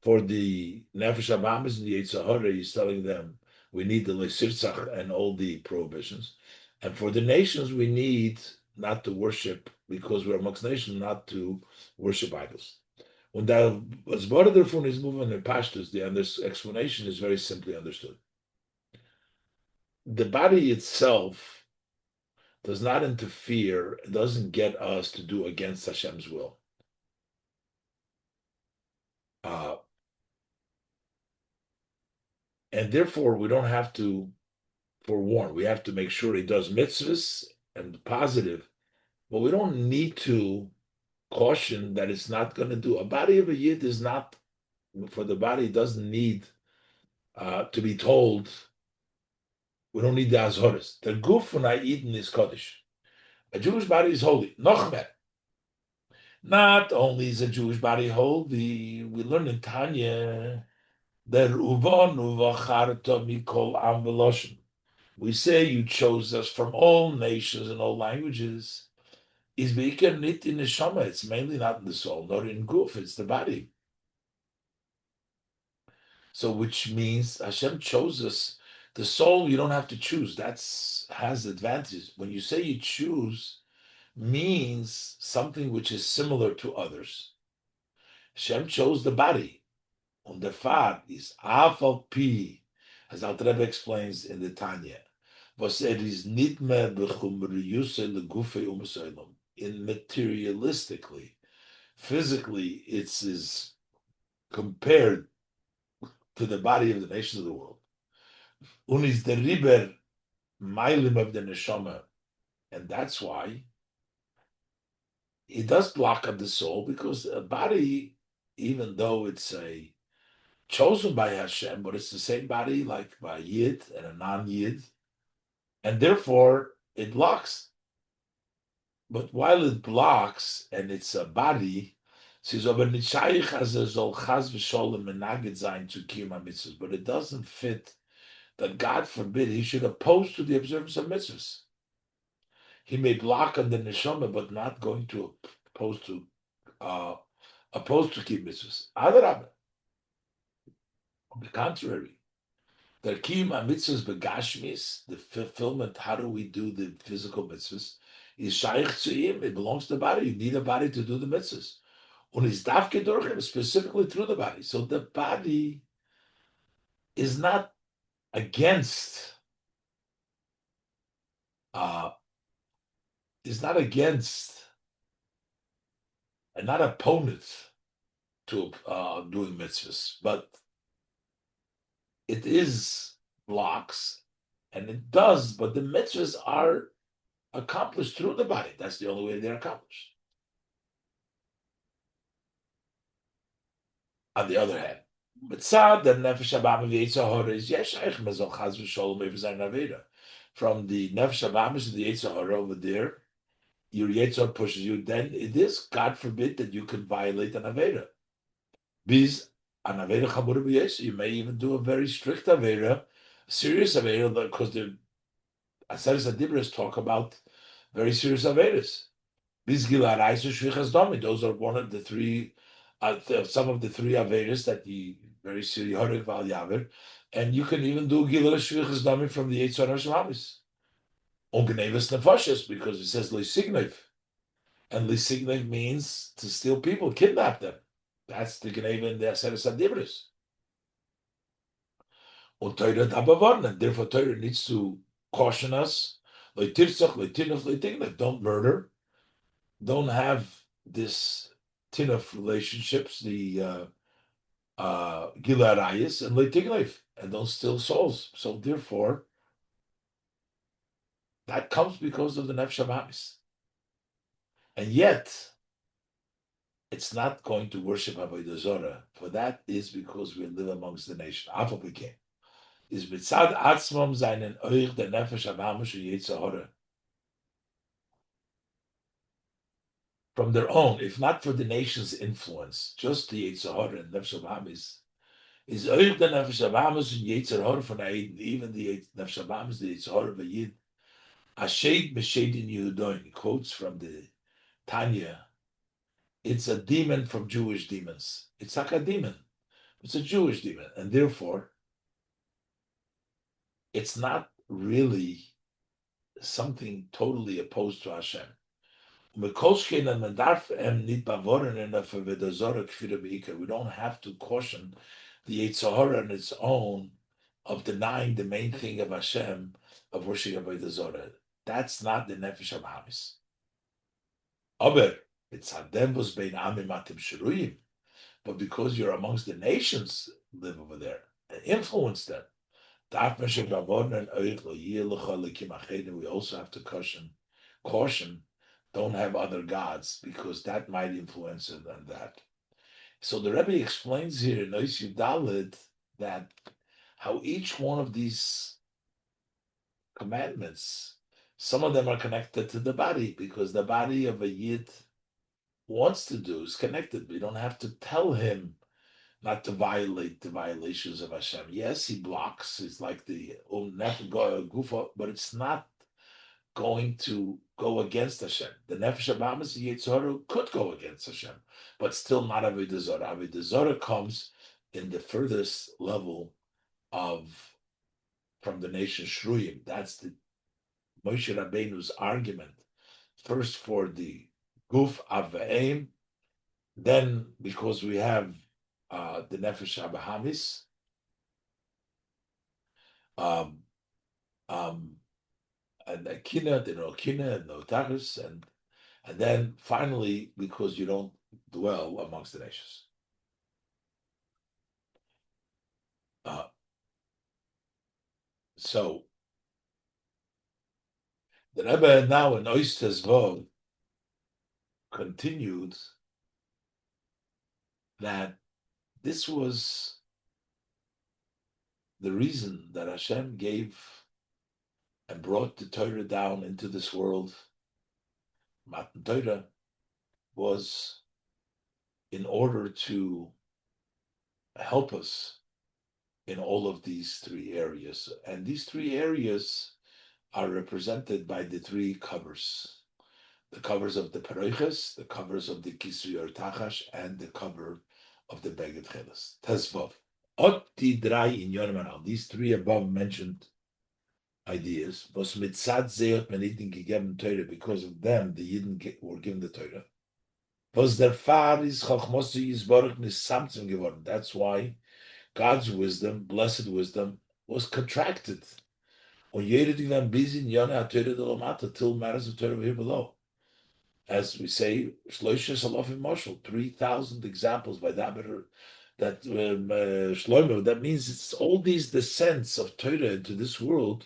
For the nefesh habamis and the Yetzer Hara, he's telling them we need the lesirtzach and all the prohibitions, and for the nations we need not to worship because we're amongst nations, not to worship idols. When that was border from his movement in Pashtus, the explanation is very simply understood. The body itself does not interfere, it doesn't get us to do against Hashem's will. And therefore, we don't have to forewarn. We have to make sure he does mitzvahs and positive, but we don't need to caution that it's not going to do. A body of a yid is not, for the body, it doesn't need to be told. We don't need the azhoris. The guf when I eat in is kodesh. A Jewish body is holy. Nochmer. Not only is a Jewish body holy, we learn in Tanya that uvonu v'acharta mikol am v'loshen. We say you chose us from all nations and all languages. Is beikar nit in the neshama. It's mainly not in the soul, nor in guf. It's the body. So, which means Hashem chose us. The soul you don't have to choose. That's has advantage. When you say you choose, means something which is similar to others. Hashem chose the body. Und the far is afal pi, as Al Rebbe explains in the Tanya. Was is nit mehr bechumriyuse legufe u'mesoilom. In materialistically, physically, it's is compared to the body of the nations of the world. Und is the riber mailim of the neshama, and that's why it does block up the soul, because a body, even though it's a chosen by Hashem, but it's the same body like by Yid and a non-Yid, and therefore it blocks. But while it blocks and it's a body, but it doesn't fit that, God forbid, he should oppose to the observance of mitzvahs. He may block on the neshama, but not going to oppose to keep mitzvahs. On the contrary, the kiyum mitzvahs begashmis, the fulfillment. How do we do the physical mitzvahs? Is shaykh to him. It belongs to the body. You need a body to do the mitzvahs. Und is dafke durch him, specifically through the body. So the body is not against. Is not against and not opponent to doing mitzvahs, but it is blocks, and it does. But the mitzvahs are accomplished through the body. That's the only way they're accomplished. On the other hand, mitzad the nefesh habam v'yetzer hara is yeshayich mezol chaz v'sholom evazayin aveda. From the nefesh habam to the yetzer hara over there, your yetzer pushes you. Then it is, God forbid, that you can violate an aveda. Biz an aveda chamura b'yetzer. You may even do a very strict aveda, serious aveda, because the Aseres Adibros talk about very serious avedas. Those are one of the three, some of the three avedas that the very serious Horik Val Yaver, and you can even do Gilal Shvichas Dami from the Eitzor Hashamis. Ongenevis Nefashis, because it says Lisignev, and Lisignev means to steal people, kidnap them. That's the Geneva in the Aseres Adibros. Und Torah Dabavarn, and therefore Torah needs to caution us. Don't murder. Don't have this tin of relationships, the Gilarayas and Leitigleif, and don't steal souls. So therefore, That comes because of the Nefesh HaBahamis. And yet, it's not going to worship Avodah Zorah. For that is because we live amongst the nation. Afal Pekin. Is mitzad atzmam seinen Euch der Nefesh HaBahamis und Yetzer Hara. From their own, if not for the nation's influence, just the Yetzer Hara and Nefesh HaBahamis, is Euch der Nefesh HaBahamis und Yetzer Hara von Aiden, even the Nefesh HaBahamis, the Yetzer Hara V'Yid, Ashed Meshed in Yehudoin, quotes from the Tanya. It's a demon from Jewish demons. It's like a demon. It's a Jewish demon. And therefore, it's not really something totally opposed to Hashem. We don't have to caution the Yetzer Hara on its own of denying the main thing of Hashem, of worshiping Avodah Zorah. That's not the Nefesh HaBahamis. Aber it's Hadem was bein amim atim shiruyim. But because you're amongst the nations, live over there and influence them. We also have to caution, don't have other gods, because that might influence it and that. So the Rebbe explains here in Ois Yudalid that how each one of these commandments, some of them are connected to the body, because the body of a Yid wants to do is connected. We don't have to tell him not to violate the violations of Hashem. Yes, he blocks. It's like the gufa, but it's not going to go against Hashem. The Nefesh HaBahamis, the Yetzer Hara, could go against Hashem, but still not Avodah Zorah. Avodah Zorah comes in the furthest level from the nation Shruyim. That's the Moshe Rabbeinu's argument. First for the Guf Avvaim, then because we have the Nefesh HaBahamis, and the Kina, the no Kina, and no Tachlis, and then finally because you don't dwell amongst the nations. So the Rebbe now in Ois Tezvov continued that this was the reason that Hashem gave and brought the Torah down into this world. Matan Torah was in order to help us in all of these three areas. And these three areas are represented by the three covers. The covers of the Paroiches, the covers of the Kisui or Tachash, and the cover of the Beged Cheles. Tezvav. Oti drei in Yonim. These three above mentioned ideas was mitzad zeot menitten gegeben Torah, because of them the Yidden were given the Torah. Was der Far is Chachmos Yisborach nisamtzim geworden. That's why God's wisdom, blessed wisdom, was contracted. On Yeridivan Bizin Yona Torah de Lomata till matters of Torah here below. As we say, Shloisha Salofim Moshel, 3,000 examples by Daber that Shloimo. That means it's all these descents of Torah into this world.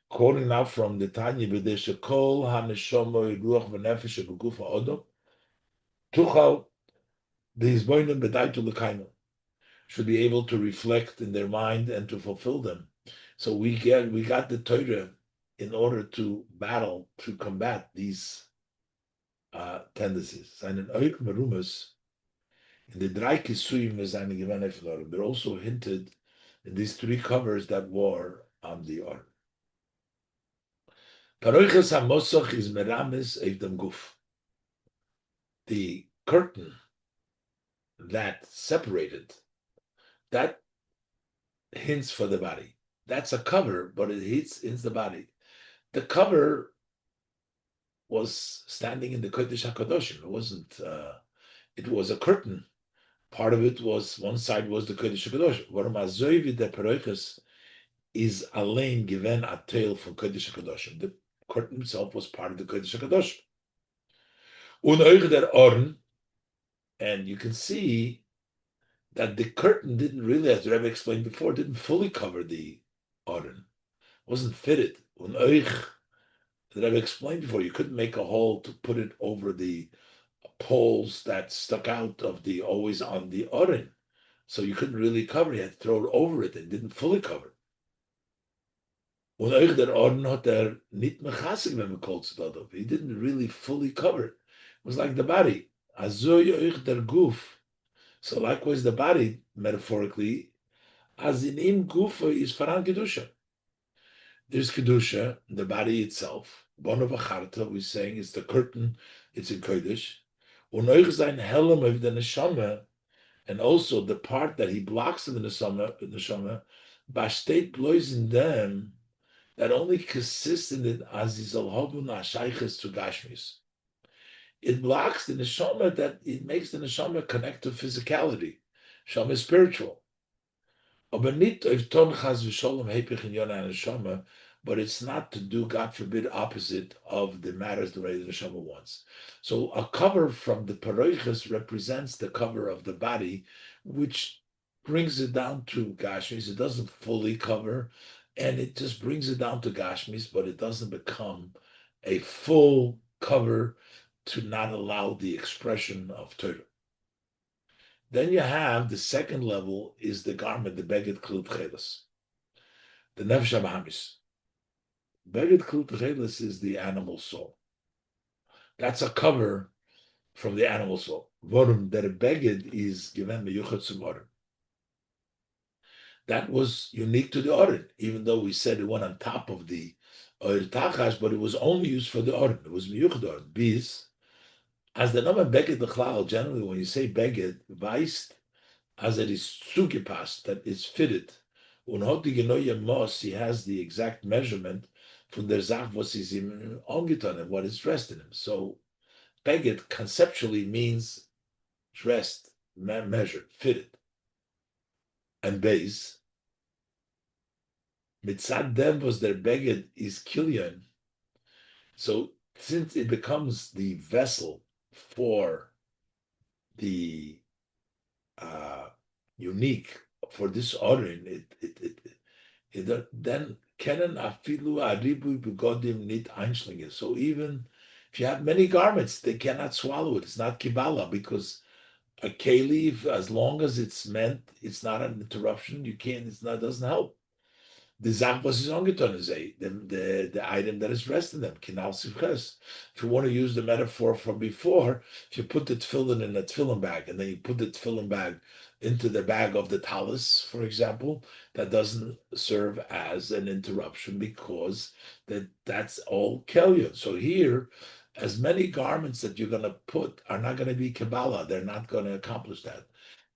Quoting now from the Tanya, B'dei Kol HaNeshomo Ruach V'Nefesh B'Gufa Odom Tuchal D'Hizboinim B'Daitu L'Kainu, should be able to reflect in their mind and to fulfill them. So we got the Torah in order to battle, to combat these tendencies. And in Oik Merumas, in the Drei Kisuyim is eine Gewene Florim. They're also hinted in these three covers that were on the Or. Paroiches HaMosach is Meramis Eivdam Guf. The curtain that separated, that hints for the body. That's a cover, but it hints the body. The cover was standing in the Kodesh HaKodesh. It wasn't. It was a curtain. Part of it was, one side was the Kodesh HaKodesh. Warum azoivi the Paroiches is allein given a tail from Kodesh HaKodesh. The curtain itself was part of the Kodesh HaKodesh. Und der Orn, and you can see that the curtain didn't really, as the Rebbe explained before, didn't fully cover the Orn. wasn't fitted. Und euch, that I've explained before, you couldn't make a hole to put it over the poles that stuck out of the always on the oren. So you couldn't really cover it. You had to throw it over it and didn't fully cover it. Und euch der Orden hat nicht mechasig, wenn man calls it. He didn't really fully cover it. It was like the body. Azoy euch der Guf. So likewise the body, metaphorically, as in im Gufa is faran kedusha. There's kedusha, the body itself. Bono v'charta, we're saying, is the curtain. It's in kodesh. Und euch sein helm of the neshama, and also the part that he blocks in the neshama, bastet blois in them, that only consists in it as is al-hobun ashayches to gashmis. It blocks the neshama, that it makes the neshama connect to physicality. Neshama is spiritual. Aber nicht auf ton chas v'sholom hepich in yona neshama, but it's not to do, God forbid, opposite of the matters the way the neshama wants. So a cover from the paroiches represents the cover of the body, which brings it down to gashmis. It doesn't fully cover, and it just brings it down to gashmis, but it doesn't become a full cover to not allow the expression of Torah. Then you have the second level is the garment, the beged klut chelis, the nefesh habahamis. Beged klut chelis is the animal soul. That's a cover from the animal soul. Vorum, that a beged is given meyuchat sumorim. That was unique to the orin, even though we said it went on top of the oir tachash, but it was only used for the orin. It was meyuchat orin. Bis, as the name beged the generally when you say beged, weist, as it is zugepasst, that is fitted. Und hat die genaue Maß, he has the exact measurement von der Sache, was is ihm angetan and what is dressed in him. So, beged conceptually means dressed, measured, fitted. And base, mitzad dem was der beged is killian. So, since it becomes the vessel for the unique for this ordering, then kennen afilu aribu begodim nit einschlinge. So even if you have many garments, they cannot swallow it. It's not kibala, because a kelev, as long as it's meant, it's not an interruption. You can't. It's not. Doesn't help. The zachbos is ongeton is the item that is resting them. Kinal sichos. If you want to use the metaphor from before, if you put the tefillin in a tefillin bag and then you put the tefillin bag into the bag of the talis, for example, that doesn't serve as an interruption because that's all kelyon. So here, as many garments that you're going to put are not going to be Kabbalah. They're not going to accomplish that.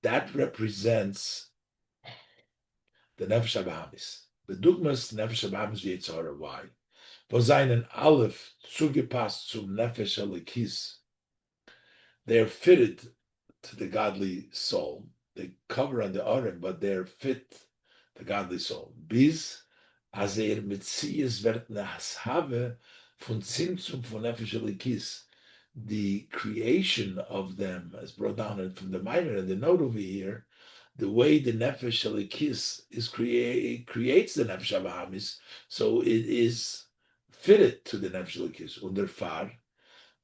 That represents the Nefesh HaBahamis. The Dugmas Nefesh HaBahamis Yetzorah. Why? Wo seinen Aleph zugepasst zum Nefesh HaLekis. They are fitted to the godly soul. They cover on the Oren, but they're fit the godly soul. Bis as Metzies wird nehashave von Zimtzum von Nefesh HaLekis. The creation of them, as brought down from the Maimer and the note over here, the way the Nefesh HaLekis is creates the Nefesh HaBahamis, so it is fitted to the Nefesh HaLekis. Und der Far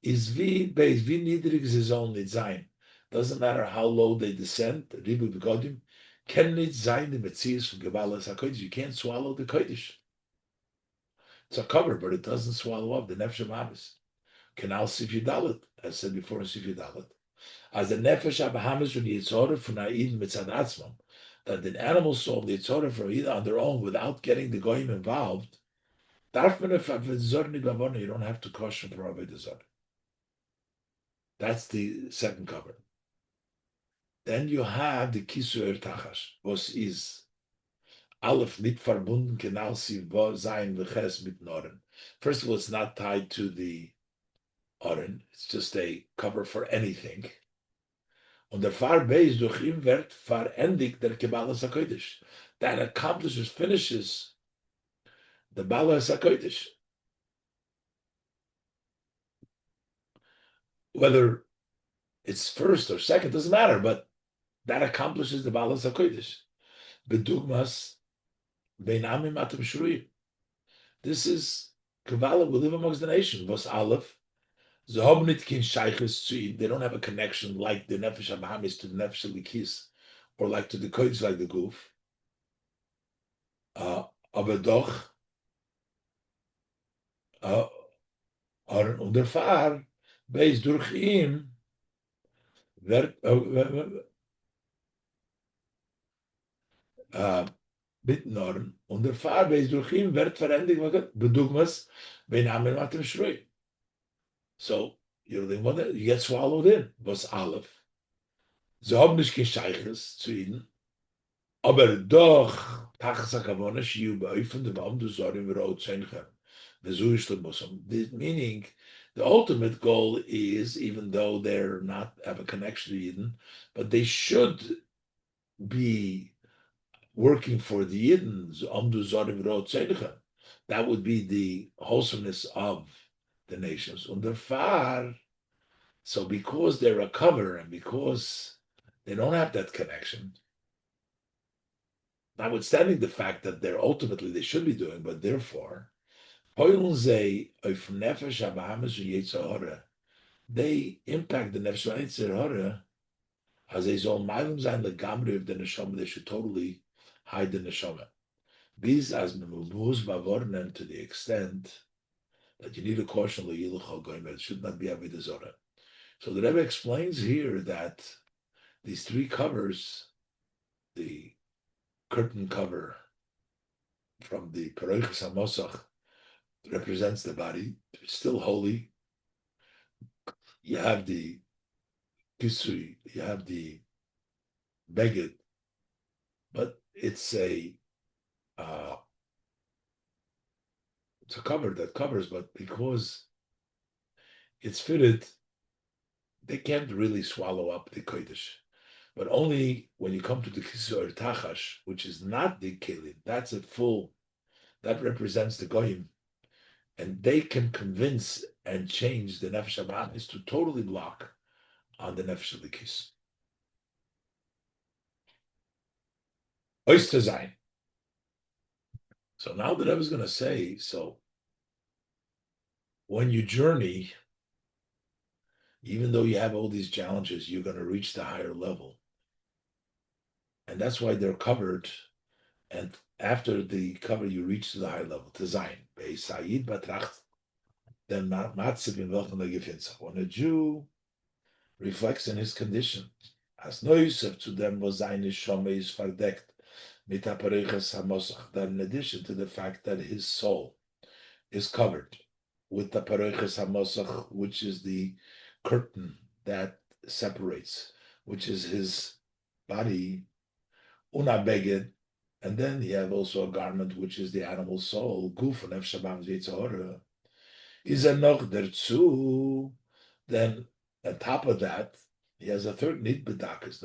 is wie niedrig sie sollen nicht sein. Doesn't matter how low they descend, Ribu Begodim, can nicht sein the Metzias from Kivala Es HaKodesh. You can't swallow the Kodesh. It's a cover, but it doesn't swallow up the Nefesh HaBahamis. Canal Sifyudalit, as said before in Sifyudalit. As the Nefesh HaBahamis from Yitzhorah from Ha'id Mitzad Atzmam, that the animal soul, the Yitzhorah from Ha'id on their own, without getting the Goyim involved, you don't have to caution for Avodah Zarah. That's the second cover. Then you have the Kisur Tachash, was is Aleph mit verbunden, genau sie sein v'ches mit Noren. First of all, it's not tied to the Oren, it's just a cover for anything. Und der Farbeis durch ihn wird verendigt der Kivala Es HaKodesh. That accomplishes, finishes the Bala Es HaKodesh. Whether it's first or second, doesn't matter, but that accomplishes the Bala Es HaKodesh. Bedugmas, Beinamim Atam Shruim. This is Kivala. We live amongst the nation. Was Aleph. They don't have a connection like the Nefesh HaBahamis to the Nefesh HaLikis, or like to the Kodesh, like the Guf. Aber doch, und der Fahr, based durch ihn, wird, mitnorn, und der Fahr, based durch ihn, wird verändert, bedugmas, wenn Amen Matem Shrei. So, you get swallowed in, was Aleph. Sie haben nicht Gescheiches zu ihnen, aber doch, Tachas HaKavona, Shiyu Ba'ofen, dem Amdu Zorim V'Rot Zenchem. Meaning, the ultimate goal is, even though they're not have a connection to Yidden, but they should be working for the Yidden. That would be the wholesomeness of the nations. Under far, so because they're a cover and because they don't have that connection, notwithstanding the fact that they're ultimately they should be doing, but therefore, they impact the nefesh v'yitzir as they soll meilim sein legamri of the neshama. They should totally hide the neshama. These as memubuz bavornen, to the extent that you need a caution leyiluchal goyim. It should not be avodah zarah. So the Rebbe explains here that these three covers, the curtain cover from the Parochas HaMosach, represents the body. It's still holy. You have the kisui, you have the beged, but it's a cover that covers, but because it's fitted, they can't really swallow up the kodesh. But only when you come to the kisui or tachash, which is not the kelim, that's a full, that represents the goyim, and they can convince and change the nefesh habahamis to totally block on the nefesh halikis. Oyster zayin. So now that I was going to say, so when you journey, even though you have all these challenges, you're going to reach the higher level. And that's why they're covered. And after the cover, you reach to the higher level, to Zayin. When a Jew reflects in his condition, as no Yosef to them was Zayin Neshama is verdeckt, mit Aparechas HaMosach, that in addition to the fact that his soul is covered with the Aparechas HaMosach, which is the curtain that separates, which is his body, unabeged, and then you have also a garment which is the animal soul, guf and efshabam yitzahora, is a noch derzu. Then on top of that, he has a third nit bedakas,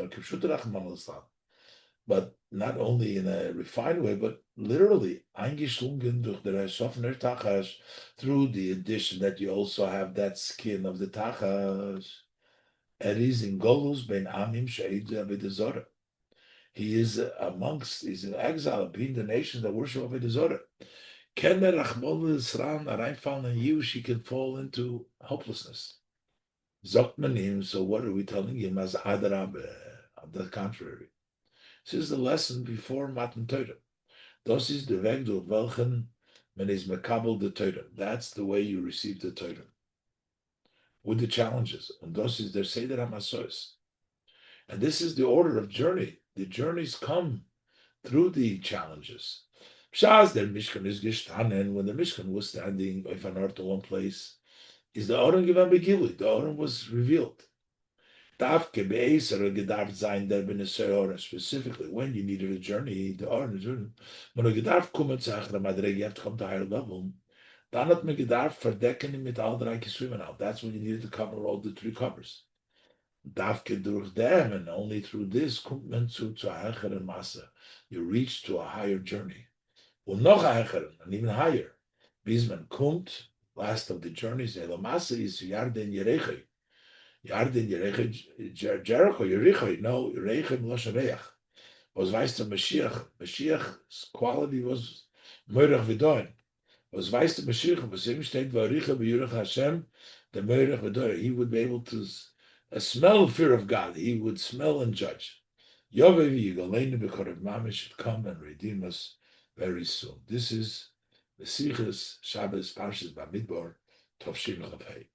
but not only in a refined way, but literally eingeschlungen durch der Schaffner tachash, through the addition that you also have that skin of the tachash. Is in golus ben amim sheid avidazora. He is he's in exile, being the nation that worship Avodah Zarah. Can the Rachmon Yisran reinfallen in you? She can fall into helplessness. Zokt manim. So what are we telling him as Adarab? On the contrary, this is the lesson before Matan Torah. Das is the weg durch welchen man is mekabel the Torah. That's the way you receive the Torah, with the challenges. And das is their seder hamasos. And this is the order of journey. The journeys come through the challenges. Shaz, their Mishkan is gestanden. When the Mishkan was standing of an to one place, is the Oren given begilui. The Oren was revealed. Tafke be'eser gedarf zayin der b'neser, specifically when you needed a journey, the Oren is written. When a gedarf kumet zachere madreg, you have to come to a higher level. Dan hat me gedarf verdecken mit all drei kisuymen out. That's when you needed to cover all the three covers. Davke durch them, and only through this kommt man zu hecheren Masse. You reach to a higher journey. Und noch hecheren, and even higher. Bis man kommt, last of the journeys, the Masse is Yarden Yerechi. Yarden Yerechi, Jericho, Yericho, no, Yerechi Mloshareach. Was weißt du, Mashiach? Mashiach's quality was Moirach Vidoin. Was weiß der Mashiach, was ihm steht, V'aricha b'yurach Hashem, the Meirach v'doyer. He would be able to smell fear of God. He would smell and judge. Yovev Yigaleinu b'chorav mamish should come and redeem us very soon. This is the Sichos Shabbos Parshas Bamidbar Tov Shin Chaf Hei.